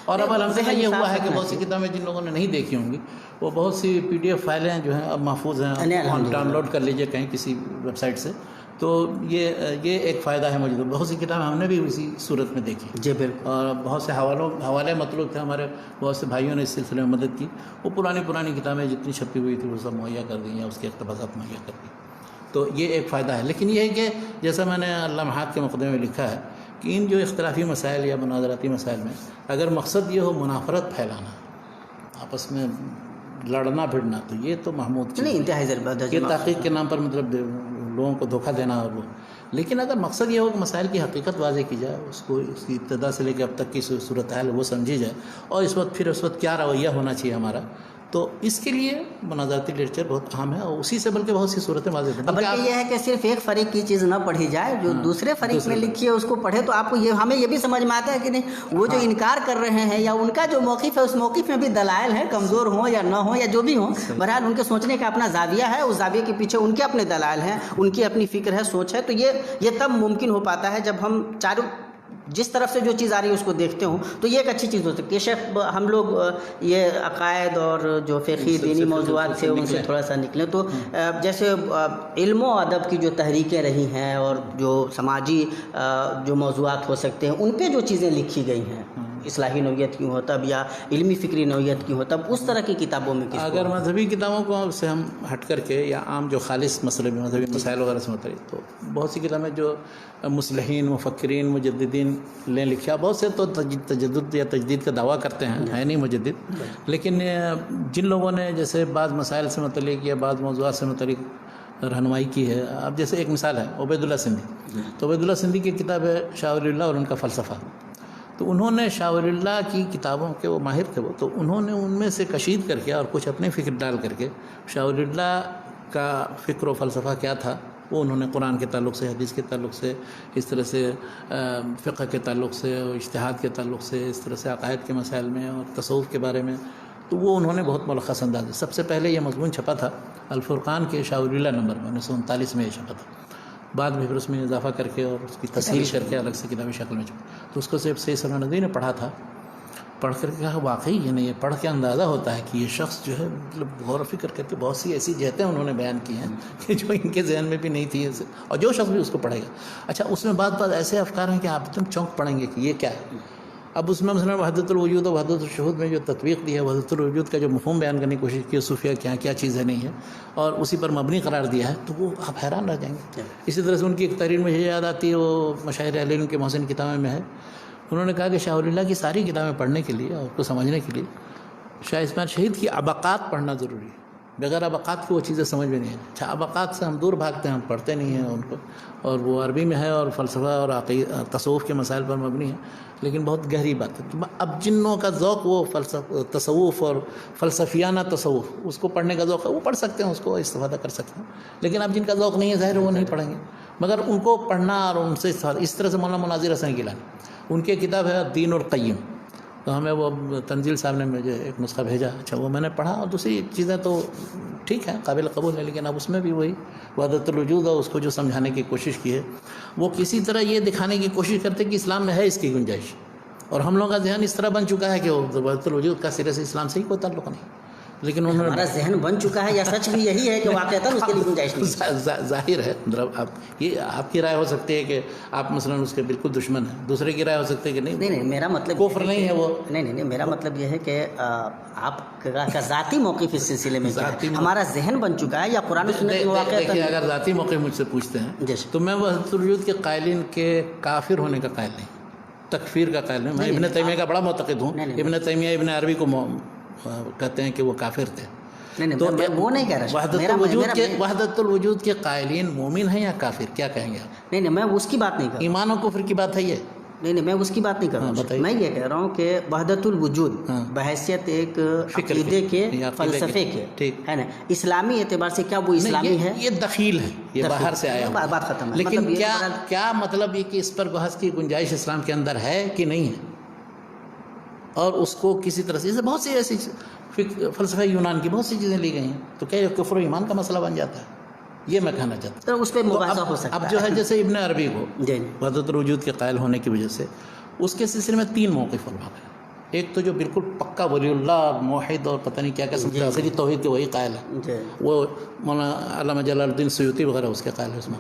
اور اب الحمدللہ یہ ہوا ہے کہ بہت سی کتابیں جن لوگوں نے نہیں دیکھی ہوں گی، وہ بہت سی PDF فائلیں جو ہیں اب محفوظ ہیں، ڈاؤن لوڈ کر لیجئے کہیں کسی ویب سائٹ سے. تو یہ ایک فائدہ ہے موجود. بہت سی کتابیں ہم نے بھی اسی صورت میں دیکھی. جی بالکل. اور بہت سے حوالے مطلوب تھے، ہمارے بہت سے بھائیوں نے اس سلسلے میں مدد کی. وہ پرانی کتابیں جتنی چھپی ہوئی تھی وہ سب مہیا کر دی یا اس کے اقتباسات مہیا کر دی. تو یہ ایک فائدہ ہے. لیکن یہ ہے کہ جیسا میں نے لمحات کے مقدمے میں لکھا ہے کہ ان جو اختلافی مسائل یا مناظراتی مسائل میں اگر مقصد یہ ہو منافرت پھیلانا، آپس میں لڑنا بھڑنا، تو یہ تو محمود نہیں، انتہائی ضرورت یہ تحقیق کے نام پر مطلب لوگوں کو دھوکہ دینا. اور وہ لیکن اگر مقصد یہ ہو کہ مسائل کی حقیقت واضح کی جائے، اس کی ابتدا سے لے کے اب تک کی صورتحال وہ سمجھی جائے، اور اس وقت کیا رویہ ہونا چاہیے ہمارا، تو اس کے لیے مناظراتی لٹریچر بہت اہم ہے. اور اسی سے بلکہ بہت سی صورتیں واضح ہیں. بلکہ یہ ہے کہ صرف ایک فریق کی چیز نہ پڑھی جائے، جو دوسرے فریق میں لکھی ہے اس کو پڑھے، تو آپ کو ہمیں یہ بھی سمجھ میں آتا ہے کہ نہیں وہ جو انکار کر رہے ہیں یا ان کا جو موقف ہے اس موقف میں بھی دلائل ہیں، کمزور ہوں یا نہ ہوں یا جو بھی ہوں، بہرحال ان کے سوچنے کا اپنا زاویہ ہے، اس زاویے کے پیچھے ان کے اپنے دلائل ہیں، ان کی اپنی فکر ہے، سوچ ہے. تو یہ تب ممکن ہو پاتا ہے جب ہم چاروں جس طرف سے جو چیز آ رہی ہے اس کو دیکھتے ہوں تو یہ ایک اچھی چیز ہو سکتی ہے. شیخ ہم لوگ یہ عقائد اور جو فقہی دینی موضوعات تھے ان سے تھوڑا سا نکلیں تو جیسے علم و ادب کی جو تحریکیں رہی ہیں اور جو سماجی جو موضوعات ہو سکتے ہیں ان پہ جو چیزیں لکھی گئی ہیں, اصلاحی نوعیت کی ہو تب یا علمی فکری نوعیت کی ہو تب, اس طرح کی کتابوں میں اگر مذہبی کتابوں کو سے ہم ہٹ کر کے یا عام جو خالص مسئلے میں مذہبی مسائل وغیرہ سے متعلق, تو بہت سی کتابیں جو مصلحین مفکرین مجددین نے لکھا, بہت سے تو تجدد یا تجدید کا دعویٰ کرتے ہیں, ہے نہیں مجدد, لیکن جن لوگوں نے جیسے بعض مسائل سے متعلق یا بعض موضوعات سے متعلق رہنمائی کی ہے. اب جیسے ایک مثال ہے عبید اللہ سندھی, تو عبید اللہ سندھی کی کتاب ہے شاہ ولی اللہ اور ان کا فلسفہ. تو انہوں نے شاہ ولی اللہ کی کتابوں کے وہ ماہر تھے, وہ تو انہوں نے ان میں سے کشید کر کے اور کچھ اپنے فکر ڈال کر کے شاہ ولی اللہ کا فکر و فلسفہ کیا تھا وہ انہوں نے قرآن کے تعلق سے, حدیث کے تعلق سے, اس طرح سے فقہ کے تعلق سے, اجتہاد کے تعلق سے, اس طرح سے عقائد کے مسائل میں اور تصوف کے بارے میں, تو وہ انہوں نے بہت ملخص انداز ہے. سب سے پہلے یہ مضمون چھپا تھا الفرقان کے شاہ ولی اللہ نمبر میں 1939 میں یہ چھپا تھا. بعد میں پھر اس میں اضافہ کر کے اور اس کی تصحیح کر کے الگ سے کتابی شکل میں چھپا. تو اس کو صرف سید سلمان ندوی نے پڑھا تھا, پڑھ کر کے کہا واقعی یہ پڑھ کے اندازہ ہوتا ہے کہ یہ شخص جو ہے مطلب غور و فکر کر کے بہت سی ایسی جہتیں انہوں نے بیان کی ہیں کہ جو ان کے ذہن میں بھی نہیں تھی, اور جو شخص بھی اس کو پڑھے گا. اچھا اس میں بعض ایسے افکار ہیں کہ آپ تم چونک پڑھیں گے کہ یہ کیا ہے. اب اس میں مثلا وحدت الوجود اور وحدت الشہود میں جو تطبیق دی ہے, وحدت الوجود کا جو مفہوم بیان کرنے کی کوشش کی ہے صوفیہ کیا چیزیں نہیں ہے اور اسی پر مبنی قرار دیا ہے, تو وہ آپ حیران رہ جائیں گے. اسی طرح سے ان کی ایک تحریر مجھے یاد آتی ہے, وہ مشاہیر اہل علم کے محسن کتابیں میں ہے. انہوں نے کہا کہ شاہ ولی اللہ کی ساری کتابیں پڑھنے کے لیے اور اس کو سمجھنے کے لیے شاہ اسماعیل شہید کی ابقات پڑھنا ضروری ہے. بغیر ابقات کی وہ چیزیں سمجھ میں نہیں ہیں. اچھا ابقات سے ہم دور بھاگتے ہیں, ہم پڑھتے نہیں ہیں ان کو, اور وہ عربی میں ہے اور فلسفہ اور تصوف کے مسائل پر مبنی ہے, لیکن بہت گہری بات ہے. اب جنوں کا ذوق وہ تصوف اور فلسفیانہ تصوف اس کو پڑھنے کا ذوق ہے, وہ پڑھ سکتے ہیں, اس کو استفادہ کر سکتے ہیں. لیکن اب جن کا ذوق نہیں ہے ظاہر وہ نہیں پڑھیں گے, مگر ان کو پڑھنا اور ان سے استفادہ. اس طرح سے مولانا مناظر حسن گیلانی, ان کی کتاب ہے الدین القیم, تو ہمیں وہ تنزیل صاحب نے مجھے ایک نسخہ بھیجا. اچھا وہ میں نے پڑھا, اور دوسری چیزیں تو ٹھیک ہے قابل قبول ہے, لیکن اب اس میں بھی وہی وحدت الوجود اور اس کو جو سمجھانے کی کوشش کی ہے, وہ کسی طرح یہ دکھانے کی کوشش کرتے کہ اسلام میں ہے اس کی گنجائش, اور ہم لوگوں کا ذہن اس طرح بن چکا ہے کہ وحدت الوجود کا سرے سے اسلام سے ہی کوئی تعلق نہیں. لیکن انہوں نے ہمارا ذہن بن چکا ہے یا سچ بھی یہی ہے کہ واقعتاً اس کے لیے گنجائش نہیں؟ ظاہر ہے, یہ آپ کی رائے ہو سکتی ہے کہ آپ مثلا اس کے بالکل دشمن ہیں, دوسرے کی رائے ہو سکتی ہے کہ نہیں میرا مطلب کفر نہیں ہے وہ. نہیں میرا مطلب یہ ہے کہ آپ کا ذاتی موقف اس سلسلے میں ہمارا ذہن بن چکا ہے یا قرآن و سنت میں واقعتاً. اگر ذاتی موقف مجھ سے پوچھتے ہیں تو میں وحدت الوجود کے قائلین کے کافر ہونے کا قائل نہیں, تکفیر کا قائل نہیں. میں ابن تیمیہ کا بڑا معتقد ہوں. ابن تیمیہ ابن عربی کو کہتے ہیں کہ وہ کافر تھے. تو وہ نہیں کہہ رہا. وحدت الوجود کے قائلین مومن ہیں یا کافر, کیا کہیں گے آپ؟ نہیں میں اس کی بات نہیں کر رہا. ایمان و کفر کی بات ہے یہ. نہیں میں اس کی بات نہیں کر رہا ہوں. میں یہ کہہ رہا ہوں کہ وحدت الوجود بحیثیت ایک عقیدے کے فلسفے کے ہے نا, اسلامی اعتبار سے کیا وہ اسلامی ہے؟ یہ دخیل ہے, یہ باہر سے آیا, بات ختم ہے. لیکن کیا مطلب یہ کہ اس پر بحث کی گنجائش اسلام کے اندر ہے کہ نہیں ہے, اور اس کو کسی طرح سے بہت سی ایسی فلسفہ یونان کی بہت سی چیزیں لی گئی ہیں, تو کیا یہ کفر و ایمان کا مسئلہ بن جاتا ہے؟ یہ میں کہنا چاہتا ہوں. تو اس پہ مباحثہ ہو سکتا ہے. اب جو ہے جیسے ابن عربی کو وحدت الوجود کے قائل ہونے کی وجہ سے اس کے سلسلے میں 3 موقف علماء ہیں. ایک تو جو بالکل پکا ولی اللہ موحد اور پتہ نہیں کیا سمجھتا اصلی توحید کے وہی قائل ہے, وہ مولانا علامہ جلال الدین سیوطی وغیرہ اس کے قائل ہے اس میں.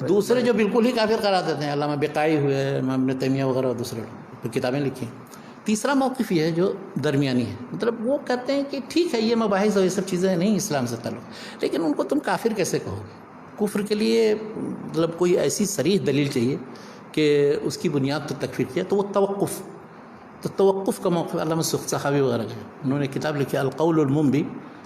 دوسرے جو بالکل ہی کافر قرار دیتے ہیں, علامہ بقائی ہوئے, امام ابن تیمیہ وغیرہ اور دوسرے لوگ کتابیں لکھی ہیں. تیسرا موقف یہ ہے جو درمیانی ہے, مطلب وہ کہتے ہیں کہ ٹھیک ہے یہ مباحث اور یہ سب چیزیں نہیں اسلام سے تعلق, لیکن ان کو تم کافر کیسے کہو گے؟ کفر کے لیے مطلب کوئی ایسی صریح دلیل چاہیے کہ اس کی بنیاد تو تکفیر کیا, تو وہ توقف کا موقف. علامہ سخاوی وغیرہ جو انہوں نے کتاب لکھی القول المنبی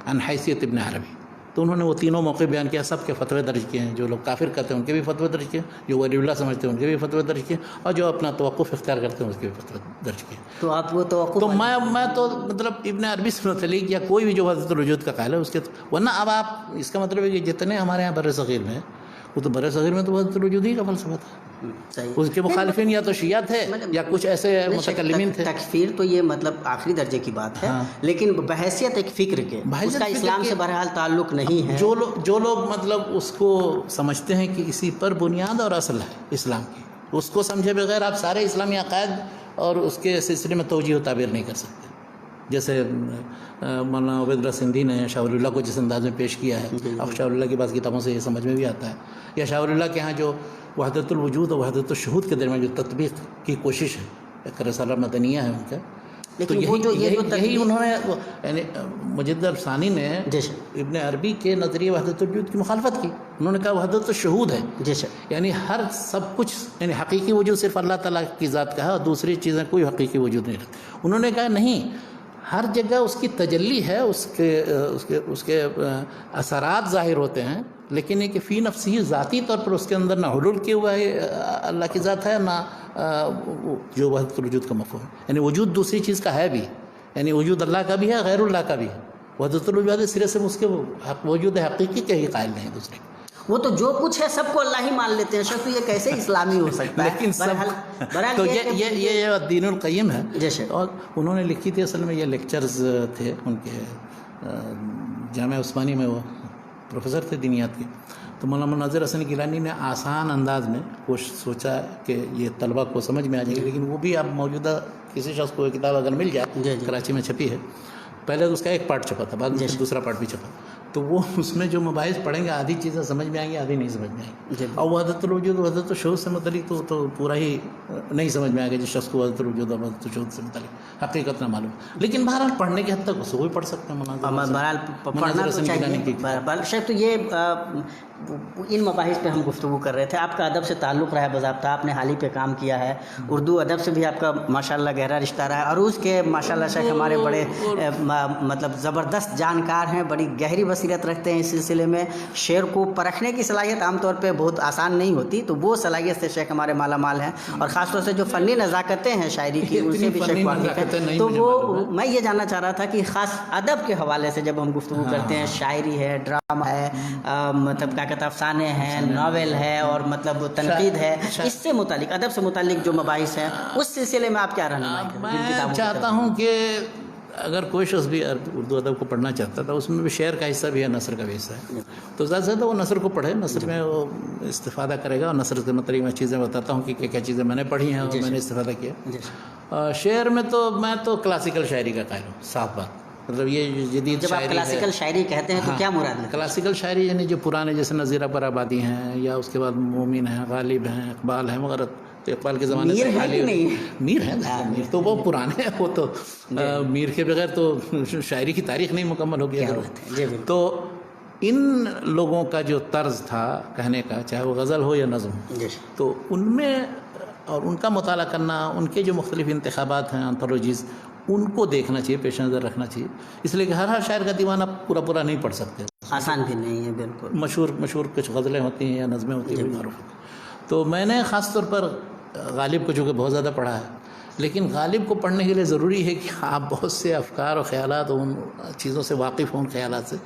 عن حیثیت ابن عربی, تو انہوں نے وہ تینوں موقع بیان کیا, سب کے فتوے درج کیے ہیں. جو لوگ کافر کہتے ہیں ان کے بھی فتوے درج کیے, جو ولی اللہ سمجھتے ہیں ان کے بھی فتوے درج کیے, اور جو اپنا توقف اختیار کرتے ہیں اس کے بھی فتوے درج کیے. تو آپ وہ توقف, تو میں تو مطلب ابن عربی سے متعلق یا کوئی بھی جو وحدت الوجود کا قائل ہے اس کے, ورنہ اب آپ اس کا مطلب ہے کہ جتنے ہمارے یہاں بر صغیر میں, وہ تو بر صغیر میں تو وحدت الوجود ہی کا فلسفہ تھا. اس کے مخالفین یا تو شیعہ تھے یا کچھ ایسے متکلمین تھے. تکفیر تو یہ مطلب آخری درجے کی بات ہے, لیکن بحیثیت ایک فکر کے اس کا اسلام سے بہرحال تعلق نہیں ہے. جو لوگ مطلب اس کو سمجھتے ہیں کہ اسی پر بنیاد اور اصل ہے اسلام کی, اس کو سمجھے بغیر آپ سارے اسلامی عقائد اور اس کے سلسلے میں توجیہ و تعبیر نہیں کر سکتے. جیسے مولانا عبید اللہ سندھی نے شاہ ولی اللہ کو جس انداز میں پیش کیا ہے، اب شاہ ولی اللہ کی بعض کتابوں سے یہ سمجھ میں بھی آتا ہے، یا شاہ ولی اللہ کے ہاں جو وحدت الوجود اور وحدت الشہود کے درمیان جو تطبیق کی کوشش ہے، ایک رسالہ مدنیہ ہے ان کا. تو یہی انہوں نے یعنی مجد الثانی نے ابن عربی کے نظریہ وحدت الوجود کی مخالفت کی. انہوں نے کہا وحدت الشہود ہے، یعنی ہر سب کچھ یعنی حقیقی وجود صرف اللہ تعالیٰ کی ذات کا ہے اور دوسری چیزیں کوئی حقیقی وجود نہیں رکھتی. انہوں نے کہا نہیں، ہر جگہ اس کی تجلی ہے، اس کے اثرات ظاہر ہوتے ہیں، لیکن یہ کہ فی نفسی ذاتی طور پر اس کے اندر نہ حلول کیا ہوا ہے اللہ کی ذات ہے، نہ جو وحدت الوجود کا مفہوم ہے. یعنی وجود دوسری چیز کا ہے بھی، یعنی وجود اللہ کا بھی ہے، غیر اللہ کا بھی ہے. وحدت الوجود سرے سے اس کے وجود حقیقی کے ہی قائل نہیں دوسرے. وہ تو جو کچھ ہے سب کو اللہ ہی مان لیتے ہیں. تو یہ کیسے اسلامی ہو سکتا ہے؟ لیکن تو یہ دین القیم ہے. اور انہوں نے لکھی تھی، اصل میں یہ لیکچرز تھے ان کے، جامعہ عثمانی میں وہ پروفیسر تھے دینیات کے. تو مولانا مناظر حسن گیلانی نے آسان انداز میں سوچا کہ یہ طلبہ کو سمجھ میں آ جائے گی، لیکن وہ بھی اب موجودہ کسی شخص کو کتاب اگر مل جائے، کراچی میں چھپی ہے، پہلے اس کا ایک پارٹ چھپا تھا، بعد میں دوسرا پارٹ بھی چھپا، تو وہ اس میں جو مباحث پڑھیں گے آدھی چیزیں سمجھ میں آئیں گی، آدھی نہیں سمجھ میں آئیں گی. اور وحدت الوجود وحدت الشہود سے متعلق تو پورا ہی نہیں سمجھ میں آئے گا جس شخص کو وحدت الوجود اور وحدت الشہود سے متعلق حقیقت نہ معلوم. لیکن بہرحال پڑھنے کے حد تک اس کو بھی پڑھ سکتے ہیں. بہرحال پڑھنا تو چاہیے. شاید تو یہ ان مباحث پہ ہم گفتگو کر رہے تھے. آپ کا ادب سے تعلق رہا ہے باضابطہ، آپ نے حال ہی پہ کام کیا ہے، اردو ادب سے بھی آپ کا ماشاءاللہ گہرا رشتہ رہا ہے. عروض کے ماشاءاللہ شیخ ہمارے بڑے مطلب زبردست جانکار ہیں، بڑی گہری بصیرت رکھتے ہیں اس سلسلے میں. شعر کو پرکھنے کی صلاحیت عام طور پہ بہت آسان نہیں ہوتی، تو وہ صلاحیت سے شیخ ہمارے مالا مال ہیں. اور خاص طور سے جو فنی نزاکتیں ہیں شاعری کی، ان سے بھی شیخ واقف ہیں. تو وہ میں یہ جاننا چاہ رہا تھا کہ خاص ادب کے حوالے سے جب ہم گفتگو کرتے ہیں، شاعری ہے، ڈرامہ ہے، مطلب کیا کہتے ہیں افسانے ہیں، ناول ہے، اور مطلب تنقید ہے، اس سے متعلق ادب سے متعلق جو مباحث ہیں اس سلسلے میں آپ کیا رہنمائی کریں؟ میں چاہتا ہوں کہ اگر کوئی شخص بھی اردو ادب کو پڑھنا چاہتا تھا، اس میں بھی شعر کا حصہ بھی ہے، نثر کا بھی حصہ ہے، تو زیادہ سے زیادہ وہ نثر کو پڑھے، نثر میں وہ استفادہ کرے گا. اور نثر کے متعلق میں چیزیں بتاتا ہوں کہ کیا چیزیں میں نے پڑھی ہیں اور میں نے استفادہ کیا. شعر میں تو میں تو کلاسیکل شاعری کا قائل ہوں، صاف بات. مطلب یہ جدید جب آپ کلاسیکل شاعری کہتے ہیں تو کیا مراد ہے؟ کلاسیکل شاعری یعنی جو پرانے جیسے نظیر پر آبادی ہیں، یا اس کے بعد مومن ہیں، غالب ہیں، اقبال ہیں وغیرہ. تو اقبال کے زمانے سے میر ہیں، میر تو وہ پرانے ہیں، وہ تو میر کے بغیر تو شاعری کی تاریخ نہیں مکمل ہو گیا. تو ان لوگوں کا جو طرز تھا کہنے کا، چاہے وہ غزل ہو یا نظم، تو ان میں اور ان کا مطالعہ کرنا، ان کے جو مختلف انتخابات ہیں، انتھولوجیز، ان کو دیکھنا چاہیے، پیش نظر رکھنا چاہیے. اس لیے کہ ہر شاعر کا دیوانہ پورا نہیں پڑھ سکتے، آسان بھی نہیں ہے. بالکل مشہور کچھ غزلیں ہوتی ہیں یا نظمیں ہوتی ہیں معروف. تو میں نے خاص طور پر غالب کو چونکہ بہت زیادہ پڑھا ہے، لیکن غالب کو پڑھنے کے لیے ضروری ہے کہ آپ بہت سے افکار اور خیالات ان چیزوں سے واقف ہوں، خیالات سے.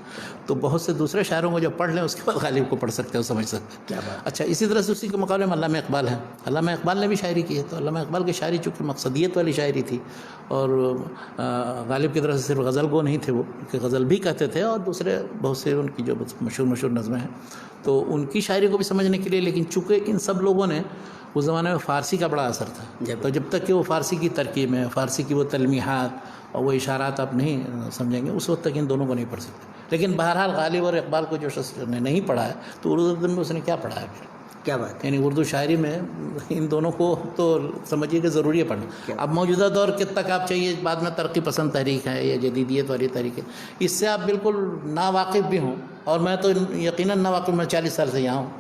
تو بہت سے دوسرے شاعروں کو جب پڑھ لیں اس کے بعد غالب کو پڑھ سکتے ہیں اور سمجھ سکتے ہیں. اچھا، اسی طرح سے اسی کے مقابلے میں علامہ اقبال ہیں. علامہ اقبال نے بھی شاعری کی ہے، تو علامہ اقبال کی شاعری چونکہ مقصدیت والی شاعری تھی، اور غالب کی طرف سے صرف غزل گو نہیں تھے وہ، کہ غزل بھی کہتے تھے، اور دوسرے بہت سے ان کی جو مشہور نظمیں ہیں، تو ان کی شاعری کو بھی سمجھنے کے لیے. لیکن چونکہ ان سب لوگوں نے اس زمانے میں فارسی کا بڑا اثر تھا، تو جب تک کہ وہ فارسی کی ترکیب میں، فارسی کی وہ تلمیحات اور وہ اشارات آپ نہیں سمجھیں گے، اس وقت تک ان دونوں کو نہیں پڑھ سکتے. لیکن بہرحال غالب اور اقبال کو جو شخص نے نہیں پڑھا ہے، تو اردو میں اس نے کیا پڑھا ہے پھر؟ کیا بات ہے؟ یعنی اردو شاعری میں ان دونوں کو تو سمجھیے کہ ضروری ہے پڑھنا. اب موجودہ دور کے تک آپ چاہیے، بعد میں ترقی پسند تحریک ہے یا جدیدیت والی تحریک ہے، اس سے آپ بالکل ناواقف بھی ہوں. اور میں تو یقیناً ناواقف، میں 40 سال سے یہاں ہوں،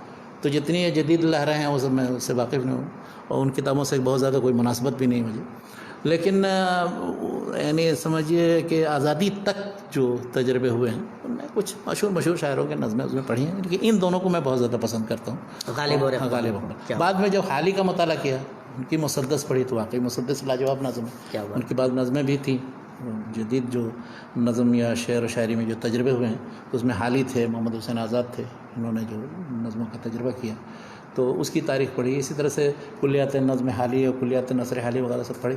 تو جتنی جدید لہریں ہیں وہ سب میں اس سے واقف نہیں ہوں، اور ان کتابوں سے بہت زیادہ کوئی مناسبت بھی نہیں مجھے. لیکن یعنی سمجھیے کہ آزادی تک جو تجربے ہوئے ہیں، ان میں کچھ مشہور شاعروں کے نظمیں اس میں پڑھی ہیں، لیکن ان دونوں کو میں بہت زیادہ پسند کرتا ہوں، غالب اور اقبال. بعد میں جب حالی کا مطالعہ کیا، ان کی مسدس پڑھی، تو واقعی مسدس لاجواب نظم ہے. ان کی بعض نظمیں بھی تھیں جدید، جو نظم یا شعر و شاعری میں جو تجربے ہوئے ہیں، تو اس میں حالی تھے، محمد حسین آزاد تھے، انہوں نے جو نظموں کا تجربہ کیا، تو اس کی تاریخ پڑھی. اسی طرح سے کلیات نظم حالی اور کلیات نثر حالی وغیرہ سب پڑھی.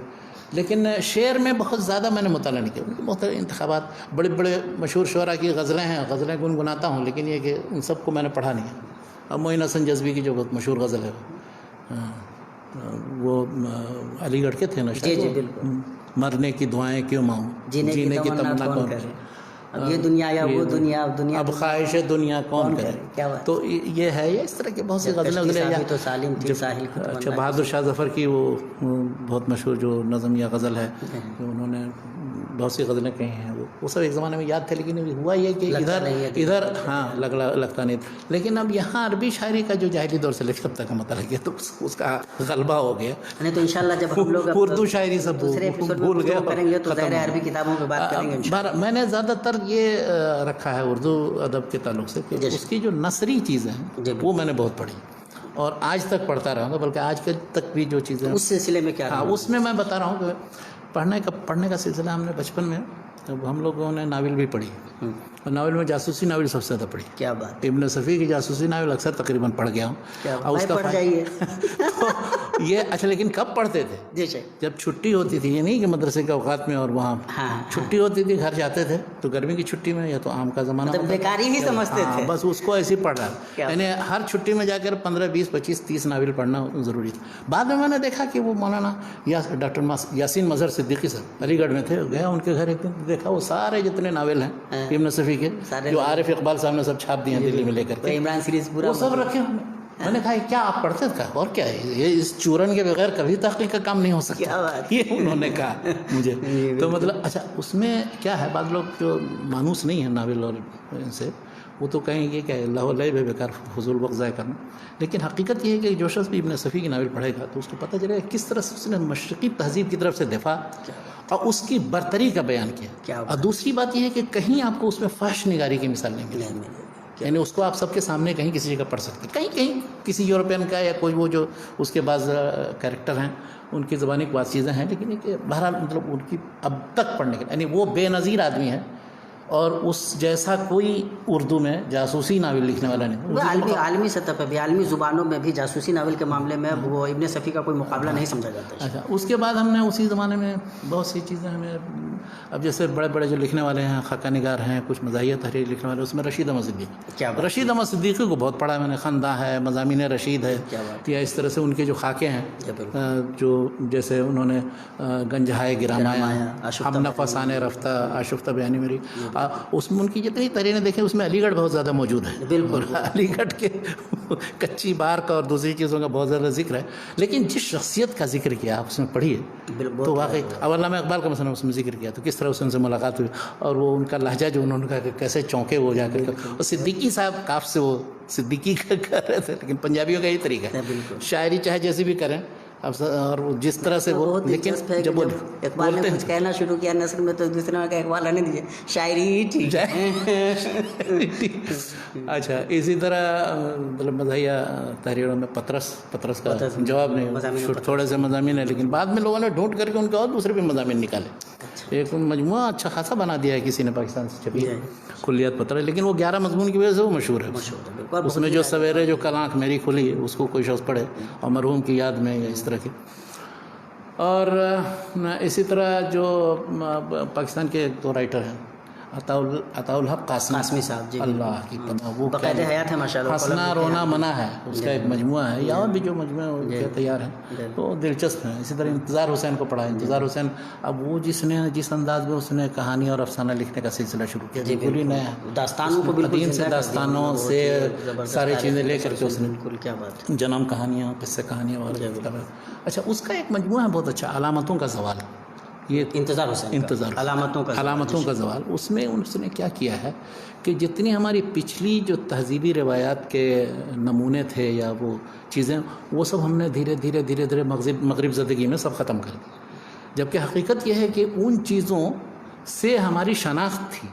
لیکن شعر میں بہت زیادہ میں نے مطالعہ نہیں کیا. ان کے مختلف انتخابات، بڑے مشہور شعراء کی غزلیں ہیں، غزلیں گنگناتا ہوں، لیکن یہ کہ ان سب کو میں نے پڑھا نہیں ہے. اب معین حسن جذبی کی جو بہت مشہور غزل ہے، وہ علی گڑھ کے تھے نا جی جی بالکل. مرنے کی دعائیں کیوں مانگوں جینے کی تمنا کون کرے, اب یہ دنیا یا وہ دنیا, اب دنیا اب خواہش دنیا کون کرے. کیا بات. تو یہ ہے, یہ اس طرح کی بہت سی غزلیں. تو سالم تھی ساحل کی اچھا, تمنا. بہادر شاہ ظفر کی وہ بہت مشہور جو نظم یا غزل ہے, انہوں نے بہت سی غزلیں کہی ہیں, وہ سب ایک زمانے میں یاد تھے, لیکن ہوا یہ کہ ادھر ہاں لگتا نہیں. لیکن اب یہاں عربی شاعری کا جو جاہلی دور سے لکھت تک کا مطلب کیا, تو اس کا غلبہ ہو گیا. نہیں تو انشاءاللہ جب ہم لوگ اردو شاعری سب بھول گئے کریں گے تو ظاہر عربی کتابوں پہ بات کریں گے. میں نے زیادہ تر یہ رکھا ہے اردو ادب کے تعلق سے کہ اس کی جو نثری چیزیں ہیں وہ میں نے بہت پڑھی, اور آج تک پڑھتا رہا ہوں, بلکہ آج کے تک بھی جو چیزیں اس سلسلے میں کیا, ہاں اس میں بتا رہا ہوں کہ پڑھنے کا سلسلہ ہم نے بچپن میں, ہم لوگوں نے ناول بھی پڑھی, اور ناول میں جاسوسی ناول سب سے زیادہ پڑھی. کیا بات. ابن صفی کی جاسوسی ناول اکثر تقریباً پڑھ گیا ہوں. اور اس کا پڑھ جائیے یہ اچھا, لیکن کب پڑھتے تھے؟ جی جب چھٹی ہوتی تھی, یہ نہیں کہ مدرسے کے اوقات میں اور وہاں چھٹی ہوتی تھی, گھر جاتے تھے تو گرمی کی چھٹی میں, یا تو عام کا زمانہ بیکاری ہی سمجھتے تھے, بس اس کو ایسے ہی پڑھ رہا. یعنی ہر چھٹی میں جا کر 15, 20, 25, 30 ناول پڑھنا ضروری تھا. بعد میں نے دیکھا کہ وہ مولانا ڈاکٹر یاسین مظہر صدیقی صاحب علی گڑھ میں تھے, گیا ان کے گھر ایک دن, دیکھا وہ سارے جتنے ناول ہیں ابن صفی کے, جو عارف اقبال صاحب نے سب چھاپ دیے ہیں دلی میں لے کر کے, عمران سیریز پورا وہ سب رکھے. میں نے کہا کیا آپ پڑھتے تھے, اور کیا ہے یہ, اس چورن کے بغیر کبھی تحقیق کا کام نہیں ہو سکتا, یہ انہوں نے کہا مجھے. تو مطلب اچھا, اس میں کیا ہے, بعض لوگ جو مانوس نہیں ہیں ناول اور ان سے, وہ تو کہیں گے کہ اللہ علیہ بے بیکار فضول وقت ضائع کرنا. لیکن حقیقت یہ ہے کہ جو شخص بھی ابن صفی کی ناول پڑھے گا تو اس کو پتہ چلے گا کس طرح سے اس نے مشرقی تہذیب کی طرف سے دفاع اور اس کی برتری کا بیان کیا. اور دوسری بات یہ ہے کہ کہیں آپ کو اس میں فحش نگاری کی مثال نہیں ملے, یعنی اس کو آپ سب کے سامنے کہیں کسی جگہ پڑھ سکتے, کہیں کسی یورپین کا یا کوئی وہ جو اس کے بعض کیریکٹر ہیں ان کی زبانی کی بعض چیزیں ہیں, لیکن بہرحال مطلب ان کی اب تک پڑھنے کے, یعنی وہ بے نظیر آدمی ہے, اور اس جیسا کوئی اردو میں جاسوسی ناول لکھنے والا نہیں. عالمی سطح پہ بھی, عالمی زبانوں میں بھی جاسوسی ناول کے معاملے میں وہ ابن صفی کا کوئی مقابلہ نہیں سمجھا جاتا. اچھا, اس کے بعد ہم نے اسی زمانے میں بہت سی چیزیں ہمیں, اب جیسے بڑے بڑے جو لکھنے والے ہیں, خاکہ نگار ہیں, کچھ مزاحیہ تحریر لکھنے والے, اس میں رشید احمد صدیقی, رشید احمد صدیقی کو بہت پڑھا میں نے. خندہ ہے, مضامین رشید ہے, یا اس طرح سے ان کے جو خاکے ہیں, جو جیسے انہوں نے گنجہائے گرامایا, ہم نفسانے رفتہ, آشفتہ بیانی میری, اس میں ان کی جتنی تحریریں دیکھیں اس میں علی گڑھ بہت زیادہ موجود ہے. بالکل, علی گڑھ کے کچی بار کا اور دوسری چیزوں کا بہت زیادہ ذکر ہے. لیکن جس شخصیت کا ذکر کیا آپ اس میں پڑھیے تو واقعی, اب علامہ اقبال کا مثلا اس میں ذکر کیا تو کس طرح اس سے ملاقات ہوئی, اور وہ ان کا لہجہ جو انہوں نے کہا کہ کیسے چونکے وہ جا کر, اور صدیقی صاحب کاف سے وہ صدیقی کر رہے تھے, لیکن پنجابیوں کا یہ طریقہ ہے, شاعری چاہے جیسی بھی کریں اب, اور جس طرح سے وہ, لیکن جب اقبال نے کچھ کہنا شروع کیا نثر میں تو دوسرے نے کہا اقبال آنے دیجیے, شاعری ہی ٹھیک ہے. اچھا, اسی طرح مطلب مزاحیہ تحریروں میں پطرس کا جواب نہیں, تھوڑے سے مضامین ہیں, لیکن بعد میں لوگوں نے ڈھونڈ کر کے ان کے اور دوسرے بھی مضامین نکالے. ایک مجموعہ اچھا خاصا بنا دیا ہے کسی نے پاکستان سے چھپی ہے, کلیات پتر, لیکن وہ 11 مضمون کی وجہ سے وہ مشہور ہے. اس میں جو سویرے جو کل آنکھ میری کھلی, اس کو کوئی شخص پڑھے اور مرحوم کی یاد میں, یا اس طرح کی. اور اسی طرح جو پاکستان کے 2 رائٹر ہیں, عطاء الحق قاسمی صاحب, جی اللہ کی پناہ, وہ باقاعدہ حیات ہے ماشاءاللہ, ہنسنا رونا منع ہے, اس کا ایک مجموعہ ہے, یا اور بھی جو مجموعے تیار ہیں تو دلچسپ ہیں. اسی طرح انتظار حسین کو پڑھا. انتظار حسین, اب وہ جس انداز میں اس نے کہانی اور افسانہ لکھنے کا سلسلہ شروع کیا, بالکل ہی نیا, داستانوں کو بالکل سے داستانوں سے ساری چیزیں لے کر کے اس نے, کیا بات, جنم کہانیاں, قصے کہانیاں اور. اچھا, اس کا ایک مجموعہ ہے بہت اچھا, علامتوں کا زوال, یہ انتظار حسین, علامتوں کا زوال. اس میں اس نے کیا کیا ہے کہ جتنی ہماری پچھلی جو تہذیبی روایات کے نمونے تھے یا وہ چیزیں, وہ سب ہم نے دھیرے دھیرے مغرب زدگی میں سب ختم کر دی. جبکہ حقیقت یہ ہے کہ ان چیزوں سے ہماری شناخت تھی,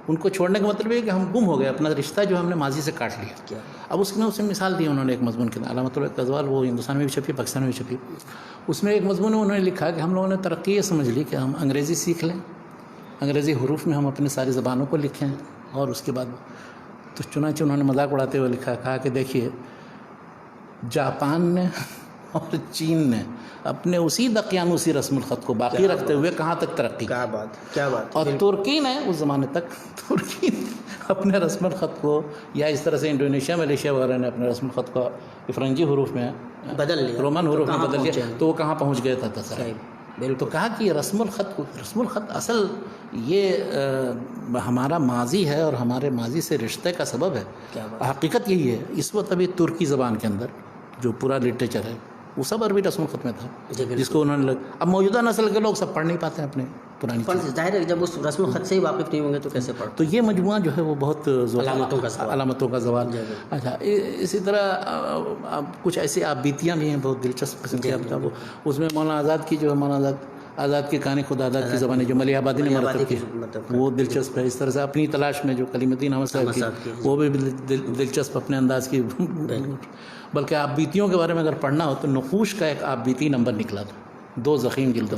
ان کو چھوڑنے کا مطلب یہ کہ ہم گم ہو گئے, اپنا رشتہ جو ہم نے ماضی سے کاٹ لیا. اب اس میں اسے مثال دی انہوں نے ایک مضمون کے, علامت الغزوال, وہ ہندوستان میں بھی چھپی, پاکستان میں بھی چھپی. اس میں ایک مضمون انہوں نے لکھا کہ ہم لوگوں نے ترقی یہ سمجھ لی کہ ہم انگریزی سیکھ لیں, انگریزی حروف میں ہم اپنی ساری زبانوں کو لکھیں, اور اس کے بعد تو چنانچہ انہوں نے مذاق اڑاتے ہوئے لکھا, کہا کہ دیکھیے جاپان نے اور چین نے اپنے اسی دقیانوسی رسم الخط کو باقی رکھتے ہوئے کہاں تک ترقی کی. کیا بات کیا بات. اور ترکی نے اس زمانے تک ترکی نے اپنے رسم الخط کو یا اس طرح سے انڈونیشیا ملیشیا وغیرہ نے اپنے رسم الخط کو فرنگی حروف میں بدل لیا, رومن حروف میں بدل لیا, تو وہ کہاں پہنچ گیا تھا تصرف. بالکل. تو کہا کہ رسم الخط اصل یہ ہمارا ماضی ہے اور ہمارے ماضی سے رشتے کا سبب ہے. حقیقت یہی ہے. اس وقت ابھی ترکی زبان کے اندر جو پورا لٹریچر ہے وہ سب عربی رسم الخط میں تھا, جس کو انہوں نے اب موجودہ نسل کے لوگ سب پڑھ نہیں پاتے ہیں اپنے پرانی چیزیں. ظاہر ہے جب اس رسم الخط سے ہی واقف نہیں ہوں گے تو کیسے پڑھ. تو یہ مجموعہ جو ہے وہ بہت علامتوں کا زوال. اچھا, اسی طرح اب کچھ ایسی آبیتیاں بھی ہیں بہت دلچسپ قسم کی. اس میں مولانا آزاد کی جو ہے مولانا آزاد کی کہانی خود آزاد کی زبان ہے جو ملی آبادی نے مرتب کی, وہ دلچسپ ہے. اس طرح سے اپنی تلاش میں جو کلیم الدین احمد صاحب کی وہ بھی دلچسپ اپنے انداز کی. بلکہ آپ بیتیوں کے بارے میں اگر پڑھنا ہو تو نقوش کا ایک آپ بیتی نمبر نکلا تھا, 2 ضخیم جلدوں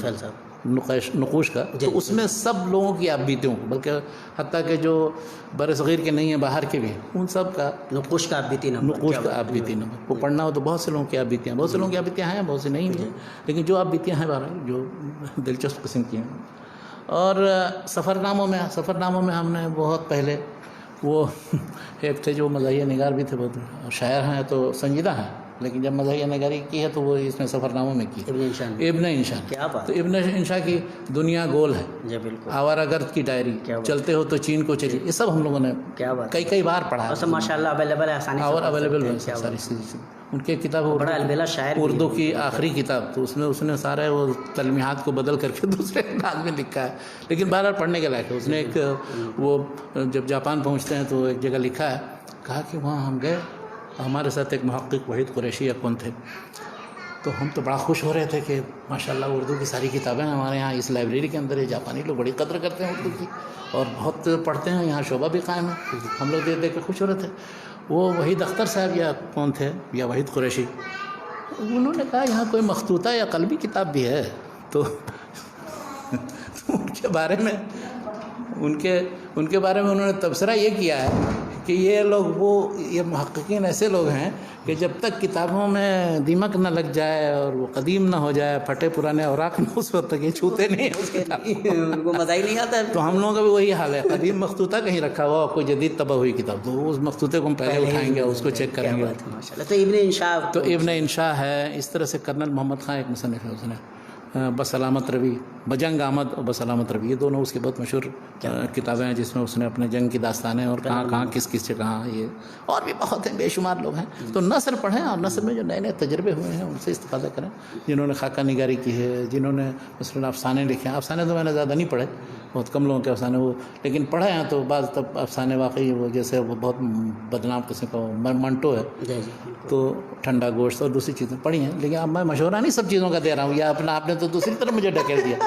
نقوش کا, تو اس میں سب لوگوں کی آپ بیتیوں کو, بلکہ حتیٰ کہ جو بر صغیر کے نہیں ہیں باہر کے بھی, ان سب کا نقوش کا آپ بیتی نمبر وہ پڑھنا ہو تو بہت سے لوگوں کی آپ بیتیاں, بہت سے لوگوں کی آپ بیتیاں ہیں, بہت سی نہیں بھی ہیں, لیکن جو آپ بیتیاں ہیں بہرحال جو دلچسپ قسم کی ہیں. اور سفرناموں میں ہم نے بہت پہلے وہ ایک تھے جو مزاحیہ نگار بھی تھے, بہت شاعر ہیں تو سنجیدہ ہیں, لیکن جب مزاحیہ نگاری کی ہے تو وہ اس میں سفرناموں میں کی ابن انشا. تو ابن انشا کی دنیا گول ہے, آوارہ گرد کی ڈائری, چلتے ہو تو چین کو چلی, یہ سب ہم لوگوں نے کئی بار پڑھا ہے. ماشاءاللہ اویلیبل ہے, آسانی اور اویلیبل ہے ساری چیزیں. ان کے کتاب بڑا البیلا شاعر, اردو کی آخری کتاب, تو اس نے سارے وہ تلمیحات کو بدل کر کے دوسرے انداز میں لکھا ہے, لیکن بار پڑھنے کے لائق ہے. اس نے ایک وہ جب جاپان پہنچتے ہیں تو ایک جگہ لکھا ہے, کہا کہ وہاں ہم گئے, ہمارے ساتھ ایک محقق وحید قریشی یا کون تھے, تو ہم تو بڑا خوش ہو رہے تھے کہ ماشاءاللہ اردو کی ساری کتابیں ہمارے یہاں اس لائبریری کے اندر ہے. جاپانی لوگ بڑی قدر کرتے ہیں اردو کی اور بہت پڑھتے ہیں, یہاں شعبہ بھی قائم ہے. ہم لوگ دیکھ کے خوش ہو رہے تھے. وہ وحید اختر صاحب یا کون تھے یا وحید قریشی, انہوں نے کہا یہاں کوئی مخطوطہ یا قلبی کتاب بھی ہے. تو ان کے بارے میں انہوں نے تبصرہ یہ کیا ہے کہ یہ محققین ایسے لوگ ہیں کہ جب تک کتابوں میں دیمک نہ لگ جائے اور وہ قدیم نہ ہو جائے, پھٹے پرانے اوراق نہ, اس وقت تک یہ چھوتے نہیں ہیں, ان کو مزہ ہی نہیں آتا. تو ہم لوگوں کا بھی وہی حال ہے, قدیم مخطوطہ کہیں رکھا ہوا کوئی جدید طبع ہوئی کتاب, تو اس مخطوطے کو ہم پہلے اٹھائیں گے, اس کو چیک کریں گے. تو ابن انشا ہے. اس طرح سے کرنل محمد خان ایک مصنف ہے, اس نے بسلامت روی, بجنگ آمد اور بسلامت روی, یہ دونوں اس کی بہت مشہور کتابیں ہیں, جس میں اس نے اپنے جنگ کی داستانیں اور کہاں کس سے کہاں, یہ اور بھی بہت ہیں, بے شمار لوگ ہیں. تو نثر پڑھیں اور نثر میں جو نئے نئے تجربے ہوئے ہیں ان سے استفادہ کریں. جنہوں نے خاکہ نگاری کی ہے, جنہوں نے مثلاً افسانے لکھے ہیں. افسانے تو میں نے زیادہ نہیں پڑھے, بہت کم لوگوں کے افسانے وہ, لیکن پڑھے ہیں تو بعض تب افسانے واقعی وہ جیسے وہ بہت بدنام قسم کا منٹو ہے, تو ٹھنڈا گوشت اور دوسری چیزیں پڑھی ہیں. لیکن اب میں مشورہ نہیں سب چیزوں کا دے رہا ہوں, یا آپ نے تو دوسری طرف مجھے ڈھکیل دیا.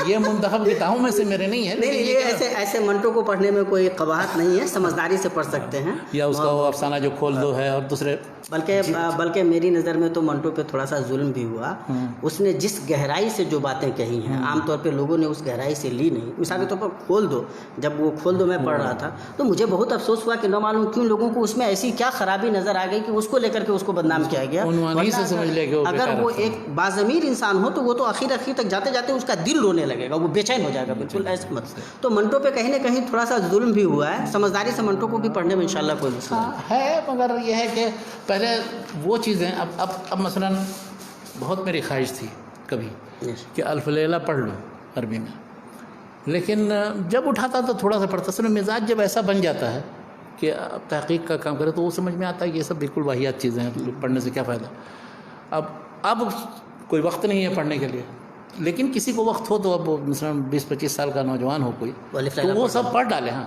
یہ منتخب کتابوں میں سے میرے نہیں ہے. یہ ایسے منٹو کو پڑھنے میں کوئی قباحت نہیں ہے, سمجھداری سے پڑھ سکتے ہیں. یا اس کا وہ افسانہ جو کھول دو ہے, اور دوسرے بلکہ میری نظر میں تو منٹو پہ تھوڑا سا ظلم بھی ہوا. اس نے جس گہرائی سے جو باتیں کہی ہیں عام طور پہ لوگوں نے اس گہرائی سے لی نہیں. مثال کے طور پر کھول دو, جب وہ کھول دو میں پڑھ رہا تھا تو مجھے بہت افسوس ہوا کہ نہ معلوم کیوں لوگوں کو اس میں ایسی کیا خرابی نظر آ گئی کہ اس کو لے کر کے اس کو بدنام کیا گیا. اگر وہ ایک باضمیر انسان ہو تو وہ تو آخر تک جاتے جاتے اس کا دل رونے لگے گا, وہ بے چین ہو جائے گا. بالکل ایسا مت. تو منٹو پہ کہیں نہ کہیں تھوڑا سا ظلم بھی ہوا ہے. سمجھداری سے منٹو کو بھی پڑھنے میں انشاءاللہ کوئی مسئلہ ہے, مگر یہ ہے کہ پہلے وہ چیزیں اب مثلاً بہت میری خواہش تھی کبھی کہ الف لیلہ پڑھ لوں عربی میں, لیکن جب اٹھاتا تو تھوڑا سا پڑھتا. اصل میں مزاج جب ایسا بن جاتا ہے کہ اب تحقیق کا کام کرے تو وہ سمجھ میں آتا ہے کہ یہ سب بالکل واہیات چیزیں ہیں, پڑھنے سے کیا فائدہ. اب کوئی وقت نہیں ہے پڑھنے کے لیے, لیکن کسی کو وقت ہو تو اب مثلاً 20-25 سال کا نوجوان ہو کوئی تو وہ سب پڑھ ڈالے. ہاں,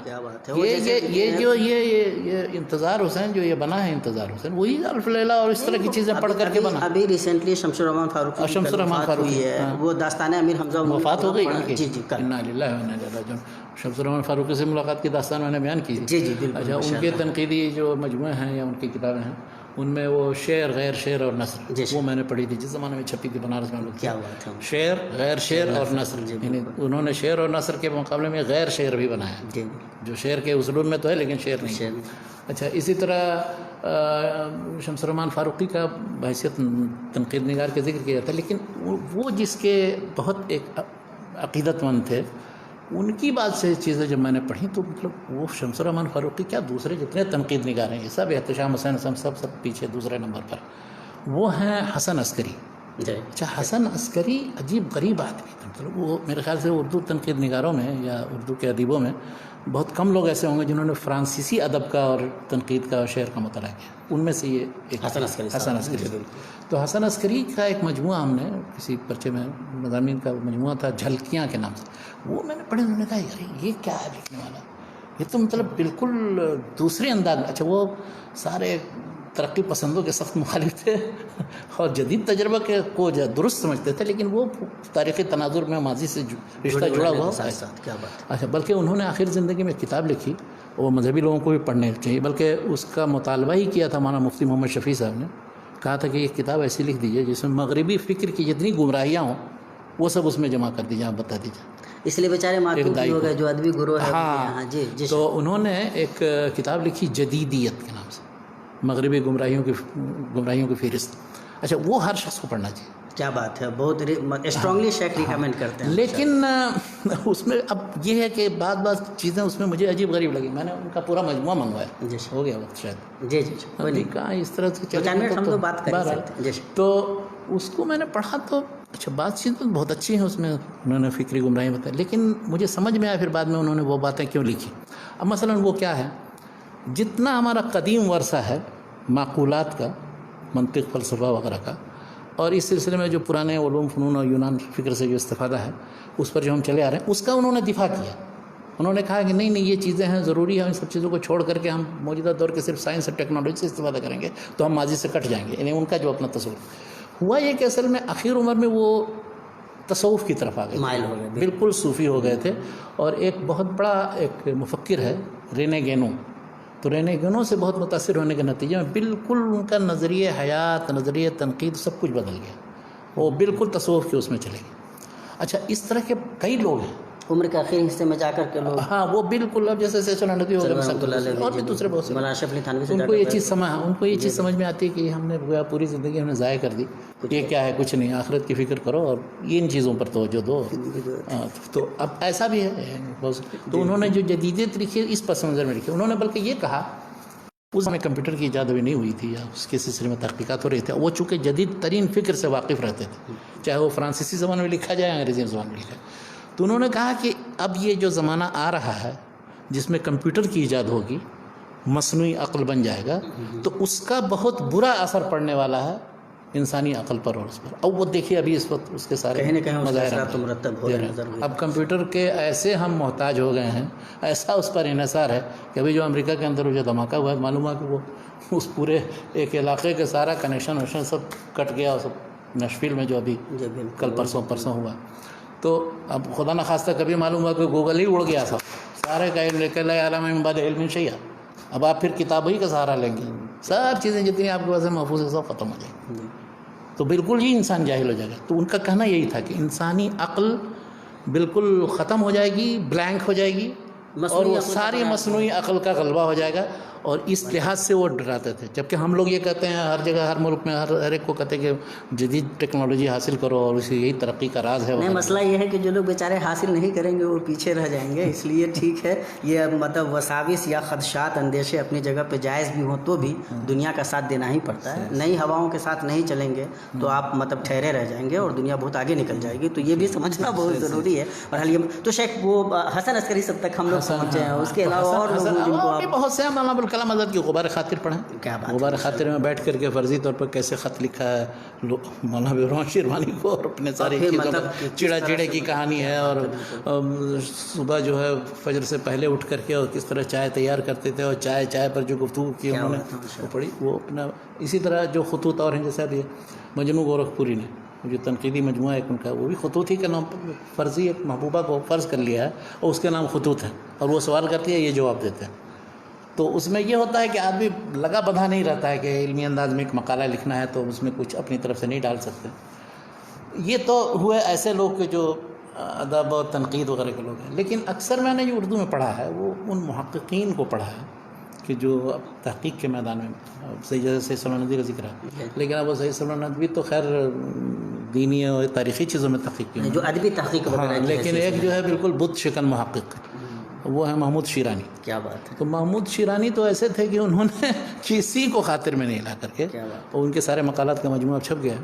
یہ انتظار حسین جو یہ بنا ہے, انتظار حسین وہی الف لیلہ اور اس طرح کی چیزیں پڑھ کر کے بنا. ابھی ریسنٹلی شمس الرحمان فاروقی ہے, وہ داستان امیر حمزہ وفات ہو گئی. جی انا للہ و انا الیہ راجعون. شمس الرحمان فاروقی سے ملاقات کی داستان میں نے بیان کی. جی بالکل. اچھا, ان کے تنقیدی جو مجموعے ہیں یا ان کی کتابیں ہیں ان میں وہ شعر غیر شعر اور نثر جی وہ میں نے پڑھی تھی، جس زمانے میں چھپی تھی بنارس میں. کیا بات ہے. شعر غیر شعر اور نثر، جی یعنی انہوں نے شعر اور نثر کے مقابلے میں غیر شعر بھی بنایا، جی جو شعر کے اصول میں تو ہے لیکن شعر نہیں. اچھا، اسی طرح شمس الرحمن فاروقی کا بحیثیت تنقید نگار کے ذکر کیا جاتا ہے، لیکن وہ جس کے بہت ایک عقیدت مند تھے، ان کی بات سے چیزیں جب میں نے پڑھی تو مطلب وہ شمس الرحمن فاروقی کیا دوسرے جتنے تنقید نگار ہیں یہ سب، احتشام حسین سب پیچھے دوسرے نمبر پر. وہ ہیں حسن عسکری. اچھا، حسن عسکری عجیب غریب آدمی تھا. مطلب وہ میرے خیال سے اردو تنقید نگاروں میں یا اردو کے ادیبوں میں بہت کم لوگ ایسے ہوں گے جنہوں نے فرانسیسی ادب کا اور تنقید کا اور شعر کا مطالعہ کیا. ان میں سے یہ ایک حسن عسکری. تو حسن عسکری کا ایک مجموعہ ہم نے کسی پرچے میں مضامین کا مجموعہ تھا جھلکیاں کے نام سے، وہ میں نے پڑھے. انہوں نے کہا یار یہ کیا ہے لکھنے والا، یہ تو مطلب بالکل دوسرے انداز میں. اچھا، وہ سارے ترقی پسندوں کے سخت مخالف تھے اور جدید تجربہ کے کو درست سمجھتے تھے، لیکن وہ تاریخی تناظر میں ماضی سے رشتہ جڑا ہوا. اچھا، بلکہ انہوں نے آخر زندگی میں کتاب لکھی، وہ مذہبی لوگوں کو بھی پڑھنے چاہیے، بلکہ اس کا مطالبہ ہی کیا تھا مولانا مفتی محمد شفیع صاحب نے. کہا تھا کہ یہ کتاب ایسی لکھ دیجیے جس میں مغربی فکر کی جتنی گمراہیاں ہوں وہ سب اس میں جمع کر دیجیے، آپ بتا دیجیے. اس لیے بیچارے معطوف ہو گئے جو ادبی گروہ ہے. ہاں جی. تو انہوں نے ایک کتاب لکھی جدیدیت کے نام سے، مغربی گمراہیوں کی فہرست. اچھا، وہ ہر شخص کو پڑھنا چاہیے. کیا بات ہے، بہت اسٹرانگلی شیخ ریکمینڈ کرتے ہیں. لیکن اس میں اب یہ ہے کہ بعض چیزیں اس میں مجھے عجیب غریب لگی. میں نے ان کا پورا مجموعہ منگوایا. جی ہو گیا وقت شاید. جی کہا اس طرح سے ہم تو بات کر سکتے ہیں. تو اس کو میں نے پڑھا تو اچھا بات چیز تو بہت اچھی ہیں اس میں، انہوں نے فکری گمراہی بتائی، لیکن مجھے سمجھ میں آیا پھر بعد میں انہوں نے وہ باتیں کیوں لکھی. اب مثلا وہ کیا ہے، جتنا ہمارا قدیم ورثہ ہے معقولات کا، منطق فلسفہ وغیرہ کا، اور اس سلسلے میں جو پرانے علوم فنون اور یونان فکر سے جو استفادہ ہے اس پر جو ہم چلے آ رہے ہیں، اس کا انہوں نے دفاع کیا. انہوں نے کہا کہ نہیں یہ چیزیں ہیں، ضروری ہے ان سب چیزوں کو چھوڑ کر کے ہم موجودہ دور کے صرف سائنس اور ٹیکنالوجی سے استفادہ کریں گے تو ہم ماضی سے کٹ جائیں گے. یعنی ان کا جو اپنا تصور ہوا یہ کہ اصل میں آخر عمر میں وہ تصوف کی طرف آ گئے، مائل ہو گئے، بالکل صوفی ہو گئے تھے. اور ایک بہت بڑا ایک مفکر ہے رینے گینو، تو رینے گینو سے بہت متاثر ہونے کے نتیجے میں بالکل ان کا نظریہ حیات، نظریہ تنقید سب کچھ بدل گیا. وہ بالکل تصوف کے اس میں چلے گئے. اچھا، اس طرح کے کئی لوگ ہیں عمر کے آخری حصے میں جا کر کے لوگ. ہاں، وہ بالکل اب جیسے سیشن ندوی ہو گئے اور بھی دوسرے بہت سے، ان کو یہ چیز سمجھ میں آتی ہے کہ ہم نے پوری زندگی ہم نے ضائع کر دی، یہ کیا ہے، کچھ نہیں، آخرت کی فکر کرو اور ان چیزوں پر توجہ دو. تو اب ایسا بھی ہے. تو انہوں نے جو جدیدیت لکھی اس پس منظر میں لکھی. انہوں نے بلکہ یہ کہا اس میں کمپیوٹر کی ایجاد ابھی نہیں ہوئی تھی یا اس کے سلسلے میں تحقیقات ہو رہی تھی، وہ چونکہ جدید ترین فکر سے واقف رہتے تھے، چاہے وہ فرانسیسی زبان میں لکھا جائے یا انگریزی زبان میں لکھا جائے. تو انہوں نے کہا کہ اب یہ جو زمانہ آ رہا ہے جس میں کمپیوٹر کی ایجاد ہوگی، مصنوعی عقل بن جائے گا، تو اس کا بہت برا اثر پڑنے والا ہے انسانی عقل پر اور اس پر. اب وہ دیکھیے ابھی اس وقت اس کے سارے مظاہرات. اب کمپیوٹر کے ایسے ہم محتاج ہو گئے ہیں، ایسا اس پر انحصار ہے کہ ابھی جو امریکہ کے اندر جو دھماکہ ہوا ہے، معلوم ہے کہ وہ اس پورے ایک علاقے کے سارا کنیکشن سب کٹ گیا. اور سب نشفیل میں جو ابھی کل پرسوں ہوا، تو اب خدا نخواستہ کبھی معلوم ہوا کہ گوگل ہی اڑ گیا تھا سارے کا علم لے کے لا علم من بعد علم شیء. اب آپ پھر کتاب ہی کا سہارا لیں گے، سب چیزیں جتنی آپ کے پاس محفوظ ہے سب ختم ہو جائیں گی، تو بالکل ہی انسان جاہل ہو جائے گا. تو ان کا کہنا یہی تھا کہ انسانی عقل بالکل ختم ہو جائے گی، بلینک ہو جائے گی، اور وہ ساری مصنوعی عقل کا غلبہ ہو جائے گا. اور اس لحاظ سے وہ ڈراتے تھے. جبکہ ہم لوگ یہ کہتے ہیں ہر جگہ ہر ملک میں ہر ایک کو کہتے ہیں کہ جدید ٹیکنالوجی حاصل کرو اور اسی یہی ترقی کا راز ہے. نہیں، مسئلہ یہ ہے کہ جو لوگ بیچارے حاصل نہیں کریں گے وہ پیچھے رہ جائیں گے. اس لیے ٹھیک ہے یہ مطلب وساوس یا خدشات، اندیشے اپنی جگہ پہ جائز بھی ہوں تو بھی دنیا کا ساتھ دینا ہی پڑتا ہے. نئی ہواؤں کے ساتھ نہیں چلیں گے تو آپ مطلب ٹھہرے رہ جائیں گے اور دنیا بہت آگے نکل جائے گی. تو یہ بھی سمجھنا بہت ضروری ہے. اور حالیہ تو شیخ وہ حسن عسکری سب تک ہم لوگ پہنچے ہیں، اس کے علاوہ اور لوگ جن کو آپ بہت سے مولانا ابوالکلام آزاد کی غبار خاطر پڑھیں. غبار خاطر میں بیٹھ کر کے فرضی طور پر کیسے خط لکھا ہے مولانا عبدالرحمن شیروانی کو، اور اپنے ساری چیزوں چڑا چڑے کی کہانی ہے، اور صبح جو ہے فجر سے پہلے اٹھ کر کے اور کس طرح چائے تیار کرتے تھے، اور چائے پر جو گفتگو کی انہوں نے وہ پڑھی. وہ اپنا اسی طرح جو خطوط اور ہیں، جیسے ابھی مجنو گورکھپوری نے جو تنقیدی مجموعہ ایک ان کا، وہ بھی خطوط ہی کے نام پر فرضی ایک محبوبہ کو فرض کر لیا ہے اور اس کے نام خطوط ہے، اور وہ سوال کرتی ہے یہ جواب دیتے ہیں. تو اس میں یہ ہوتا ہے کہ آدمی لگا بدھا نہیں رہتا ہے کہ علمی انداز میں ایک مقالہ لکھنا ہے تو اس میں کچھ اپنی طرف سے نہیں ڈال سکتے. یہ تو ہوئے ایسے لوگ کہ جو ادب اور تنقید وغیرہ کے لوگ ہیں. لیکن اکثر میں نے جو اردو میں پڑھا ہے وہ ان محققین کو پڑھا ہے کہ جو اب تحقیق کے میدان میں سید صلی اللہ ندوی کا ذکر ہے. لیکن اب وہ سید صلی اللہ ندوی تو خیر دینی اور تاریخی چیزوں میں تحقیق کی جو ادبی تحقیق وغیرہ کی لیکن ایک جو ہے بالکل بت شکن محقق وہ ہے محمود شیرانی. کیا بات ہے. تو محمود شیرانی تو ایسے تھے کہ انہوں نے کسی کو خاطر میں نہیں لا کر کے اور ان کے سارے مقالات کا مجموعہ چھپ گیا.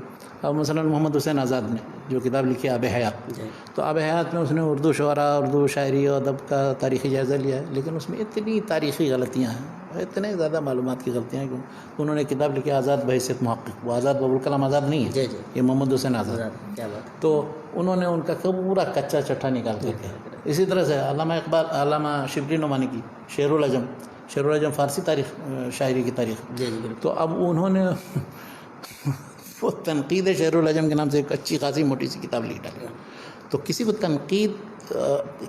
اب مثلا محمد حسین آزاد نے جو کتاب لکھی آب حیات، تو آب حیات میں اس نے اردو شعراء، اردو شاعری اور ادب کا تاریخی جائزہ لیا ہے. لیکن اس میں اتنی تاریخی غلطیاں ہیں، اتنے زیادہ معلومات کی غلطیاں ہیں کہ انہوں نے کتاب لکھی آزاد بحیثیت محقق. وہ آزاد ابوالکلام آزاد نہیں ہے، یہ محمد حسین آزاد. کیا بات. تو انہوں نے ان کا پورا کچا چٹھا نکال کر کے. اسی طرح سے علامہ اقبال، علامہ شبلی نعمانی کی شعر العجم، شعر العجم فارسی تاریخ، شاعری کی تاریخ. تو اب انہوں نے وہ تنقید شعر العجم کے نام سے ایک اچھی خاصی موٹی سی کتاب لکھ ڈالی. تو کسی کو تنقید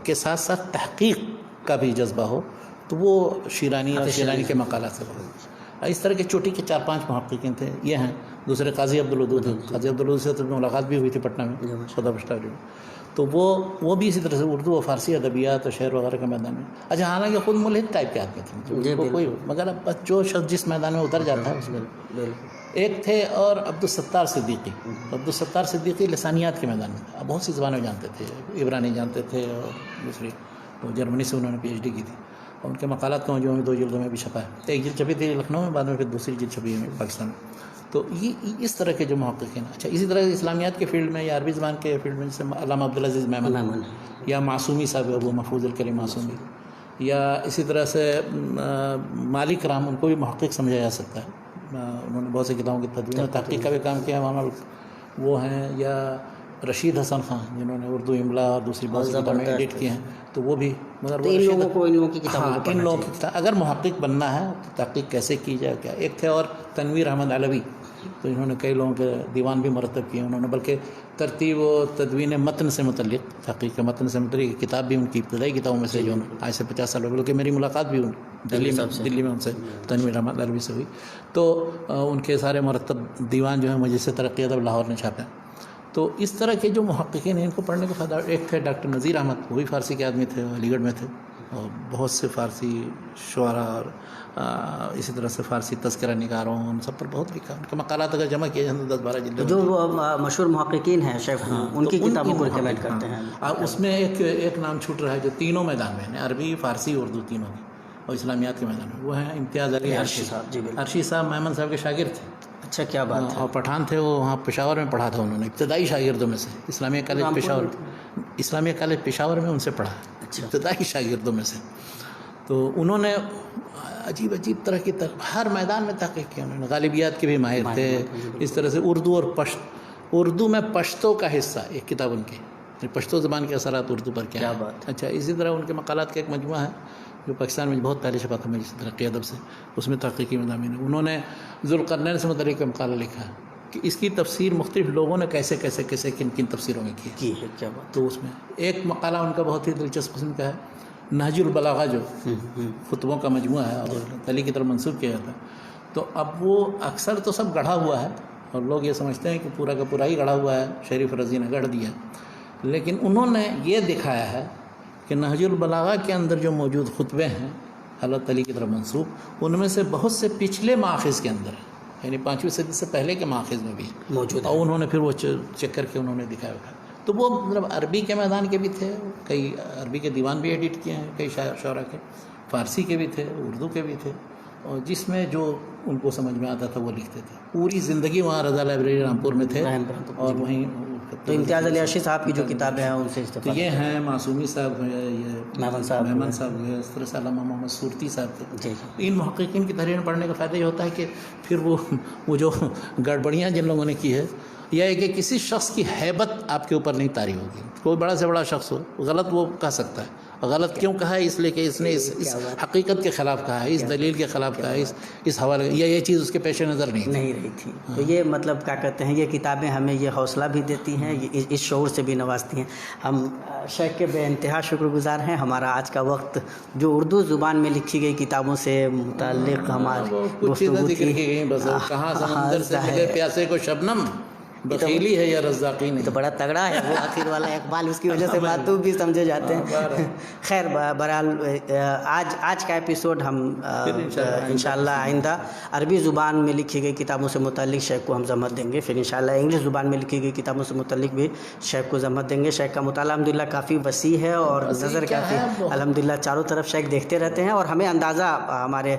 کے ساتھ ساتھ تحقیق کا بھی جذبہ ہو تو وہ شیرانی اور شیرانی کے مقالات سے بہت. اس طرح کے چوٹی کے 4-5 محققین تھے. یہ ہیں. دوسرے قاضی عبدالودود ہیں. قاضی عبدالودود سے تو ملاقات بھی ہوئی تھی پٹنہ میں خدا بشتاوی میں. تو وہ بھی اسی طرح سے اردو اور فارسی ادبیات اور شعر وغیرہ کے میدان میں. اچھا حالانکہ خود ملحد ٹائپ کے آدمی تھے کوئی، مگر اب جو شخص جس میدان میں اتر جاتا ہے اس میں. ایک تھے اور عبدالستار صدیقی. عبدالستار صدیقی لسانیات کے میدان میں تھا. بہت سی زبانیں جانتے تھے، عبرانی جانتے تھے اور دوسری جرمنی سے انہوں نے PhD کی تھی. اور ان کے مقالات کا مجموعہ میں 2 جلدوں میں بھی چھپا ہے. ایک جلد چھپی تھی لکھنؤ میں، بعد میں پھر دوسری جلد چھپی ہے پاکستان میں. تو یہ اس طرح کے جو محققین. اچھا اسی طرح اسلامیات کے فیلڈ میں یا عربی زبان کے فیلڈ میں جیسے علامہ عبدالعزیز میمن یا معصومی صاحب ابو محفوظ الکریم معصومی، یا اسی طرح سے مالک رام، ان کو بھی محقق سمجھا جا سکتا ہے. انہوں نے بہت سی کتابوں کی تدوین اور تحقیق کا بھی کام کیا ہے. وہ ہیں یا رشید حسن خان جنہوں نے اردو املا اور دوسری بہت سی کتابیں ایڈٹ کی ہیں. تو وہ بھی مگر ان لوگوں کو ان لوگوں کی کتاب اگر محقق بننا ہے تو تحقیق کیسے کی جائے کیا. ایک تھے اور تنویر احمد علوی، تو انہوں نے کئی لوگوں کے دیوان بھی مرتب کیے انہوں نے، بلکہ ترتیب و تدوین متن سے متعلق، تحقیق کے متن سے متعلق کتاب بھی ان کی ابتدائی کتابوں میں سے جو آج سے 50 سال ہو گئے. میری ملاقات بھی دلی میں ان سے تنویر احمد علوی سے ہوئی. تو ان کے سارے مرتب دیوان جو ہیں مجلس ترقی ادب لاہور نے چھاپے. تو اس طرح کے جو محققین ہیں ان کو پڑھنے کا فائدہ. ایک تھے ڈاکٹر نذیر احمد، وہ بھی فارسی کے آدمی تھے، علی گڑھ میں تھے، اور بہت سے فارسی شعراء اور اسی طرح سے فارسی تذکرہ نگاروں ان سب پر بہت لکھا. ان کے مقالات اگر جمع کیے جائیں تو 10-12 جلدیں. جو مشہور محققین ہیں شیخ ان کی کتابوں کو ریکمینڈ کرتے ہیں. اس میں ایک نام چھوٹ رہا ہے جو تینوں میدان میں ہیں، عربی فارسی اردو تینوں کی، اور اسلامیات کے میدان میں. وہ ہیں امتیاز علی عرشی صاحب. عرشی صاحب میمن صاحب کے شاگرد تھے. اچھا کیا بات ہے. اور پٹھان تھے. وہ وہاں پشاور میں پڑھا تھا انہوں نے، ابتدائی شاگردوں میں سے. اسلامیہ کالج پشاور میں ان سے پڑھا، ابتدائی شاگردوں میں سے. تو انہوں نے عجیب طرح کی ہر میدان میں تحقیق کیا. انہوں نے غالبیات کے بھی ماہر تھے. اس طرح سے اردو اور اردو میں پشتو کا حصہ ایک کتاب ان کی، پشتو زبان کے اثرات اردو پر کیا ہے. اچھا اسی طرح ان کے مقالات کا ایک مجموعہ ہے جو پاکستان میں بہت پہلے چھپا تھا مجلس ترقی ادب سے. اس میں تحقیقی مضامین ہیں. انہوں نے ذوالقرنین سے متعلق کا مقالہ لکھا ہے کہ اس کی تفسیر مختلف لوگوں نے کیسے کن تفسیروں میں کی ہے. کیا بات. تو اس میں ایک مقالہ ان کا بہت ہی دلچسپ قسم کا ہے، نہج البلاغہ، جو خطبوں کا مجموعہ ہے اور علی کی طرف منسوب کیا جاتا ہے. تو اب وہ اکثر تو سب گڑھا ہوا ہے اور لوگ یہ سمجھتے ہیں کہ پورا کا پورا ہی گڑھا ہوا ہے، شریف رضی نے گڑھ دیا. لیکن انہوں نے یہ دکھایا ہے کہ نہج البلاغہ کے اندر جو موجود خطبے ہیں حضرت علی کی طرف منسوب، ان میں سے بہت سے پچھلے ماخذ کے اندر ہیں، یعنی 5ویں صدی سے پہلے کے ماخذ میں بھی موجود، اور انہوں نے پھر وہ چیک کر کے انہوں نے دکھایا ہوا. تو وہ مطلب عربی کے میدان کے بھی تھے، کئی عربی کے دیوان بھی ایڈٹ کیے ہیں کئی شعراء کے، فارسی کے بھی تھے، اردو کے بھی تھے، اور جس میں جو ان کو سمجھ میں آتا تھا وہ لکھتے تھے. پوری زندگی وہاں رضا لائبریری رامپور میں تھے اور وہیں. تو امتیاز علی عرشی صاحب کی جو کتابیں ہیں ان سے تو یہ ہیں معصومی صاحب ہے، یہ میمن صاحب ہے، اس طرح سے علامہ محمد صورتی صاحب تھے. ان محققین کی تحریریں پڑھنے کا فائدہ یہ ہوتا ہے کہ پھر وہ جو گڑبڑیاں جن لوگوں نے کی ہے، یا کہ کسی شخص کی ہیبت آپ کے اوپر نہیں طاری ہوگی. کوئی بڑا سے بڑا شخص ہو غلط وہ کہہ سکتا ہے، غلط کیوں کہا ہے؟ اس لیے کہ اس نے اس حقیقت کے خلاف کہا ہے، اس دلیل کے خلاف کہا ہے، اس حوالے یہ چیز اس کے پیش نظر نہیں رہی تھی. تو یہ مطلب کیا کہتے ہیں، یہ کتابیں ہمیں یہ حوصلہ بھی دیتی ہیں، یہ اس شعور سے بھی نوازتی ہیں. ہم شیخ کے بے انتہا شکر گزار ہیں. ہمارا آج کا وقت جو اردو زبان میں لکھی گئی کتابوں سے متعلق ہماری گفتگو تھی. بس کہاں سمندر سے ملے پیاسے کو شبنم، بخیلی ہے یا رزاقی نہیں. تو بڑا تگڑا ہے وہ آخر والا اقبال، اس کی وجہ سے معطوف بھی سمجھے جاتے ہیں. خیر بہرحال آج کا ایپیسوڈ ہم انشاءاللہ آئندہ عربی زبان میں لکھی گئی کتابوں سے متعلق شیخ کو ہم زحمت دیں گے. پھر انشاءاللہ انگلش زبان میں لکھی گئی کتابوں سے متعلق بھی شیخ کو زحمت دیں گے. شیخ کا مطالعہ الحمدللہ کافی وسیع ہے اور نظر کافی الحمدللہ چاروں طرف شیخ دیکھتے رہتے ہیں. اور ہمیں اندازہ، ہمارے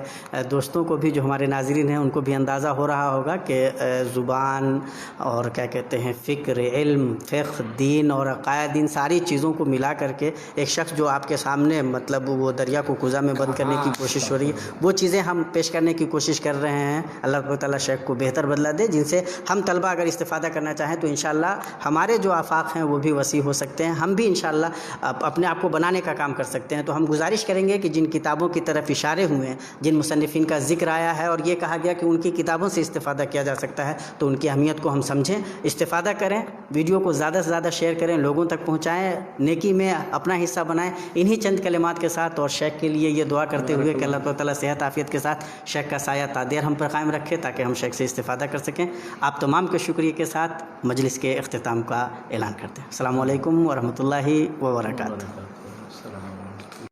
دوستوں کو بھی جو ہمارے ناظرین ہیں ان کو بھی اندازہ ہو رہا ہوگا کہ زبان اور کیا کہتے ہیں فکر، علم، فقہ، دین اور عقائد، ان ساری چیزوں کو ملا کر کے ایک شخص جو آپ کے سامنے مطلب وہ دریا کو کوزہ میں بند کرنے کی کوشش ہو رہی ہے، وہ چیزیں ہم پیش کرنے کی کوشش کر رہے ہیں. اللہ تعالیٰ شیخ کو بہتر بدلہ دے، جن سے ہم طلبہ اگر استفادہ کرنا چاہیں تو انشاءاللہ ہمارے جو آفاق ہیں وہ بھی وسیع ہو سکتے ہیں. ہم بھی انشاءاللہ اپنے آپ کو بنانے کا کام کر سکتے ہیں. تو ہم گزارش کریں گے کہ جن کتابوں کی طرف اشارے ہوئے ہیں، جن مصنفین کا ذکر آیا ہے اور یہ کہا گیا کہ ان کی کتابوں سے استفادہ کیا جا سکتا ہے، تو ان کی اہمیت کو ہم سمجھیں، استفادہ کریں. ویڈیو کو زیادہ سے زیادہ شیئر کریں، لوگوں تک پہنچائیں، نیکی میں اپنا حصہ بنائیں. انہی چند کلمات کے ساتھ اور شیخ کے لیے یہ دعا کرتے ہوئے کہ اللہ تعالیٰ صحت عافیت کے ساتھ شیخ کا سایہ تا دیر ہم پر قائم رکھے تاکہ ہم شیخ سے استفادہ کر سکیں. آپ تمام کے شکریہ کے ساتھ مجلس کے اختتام کا اعلان کرتے ہیں. السلام علیکم ورحمۃ اللہ وبرکاتہ.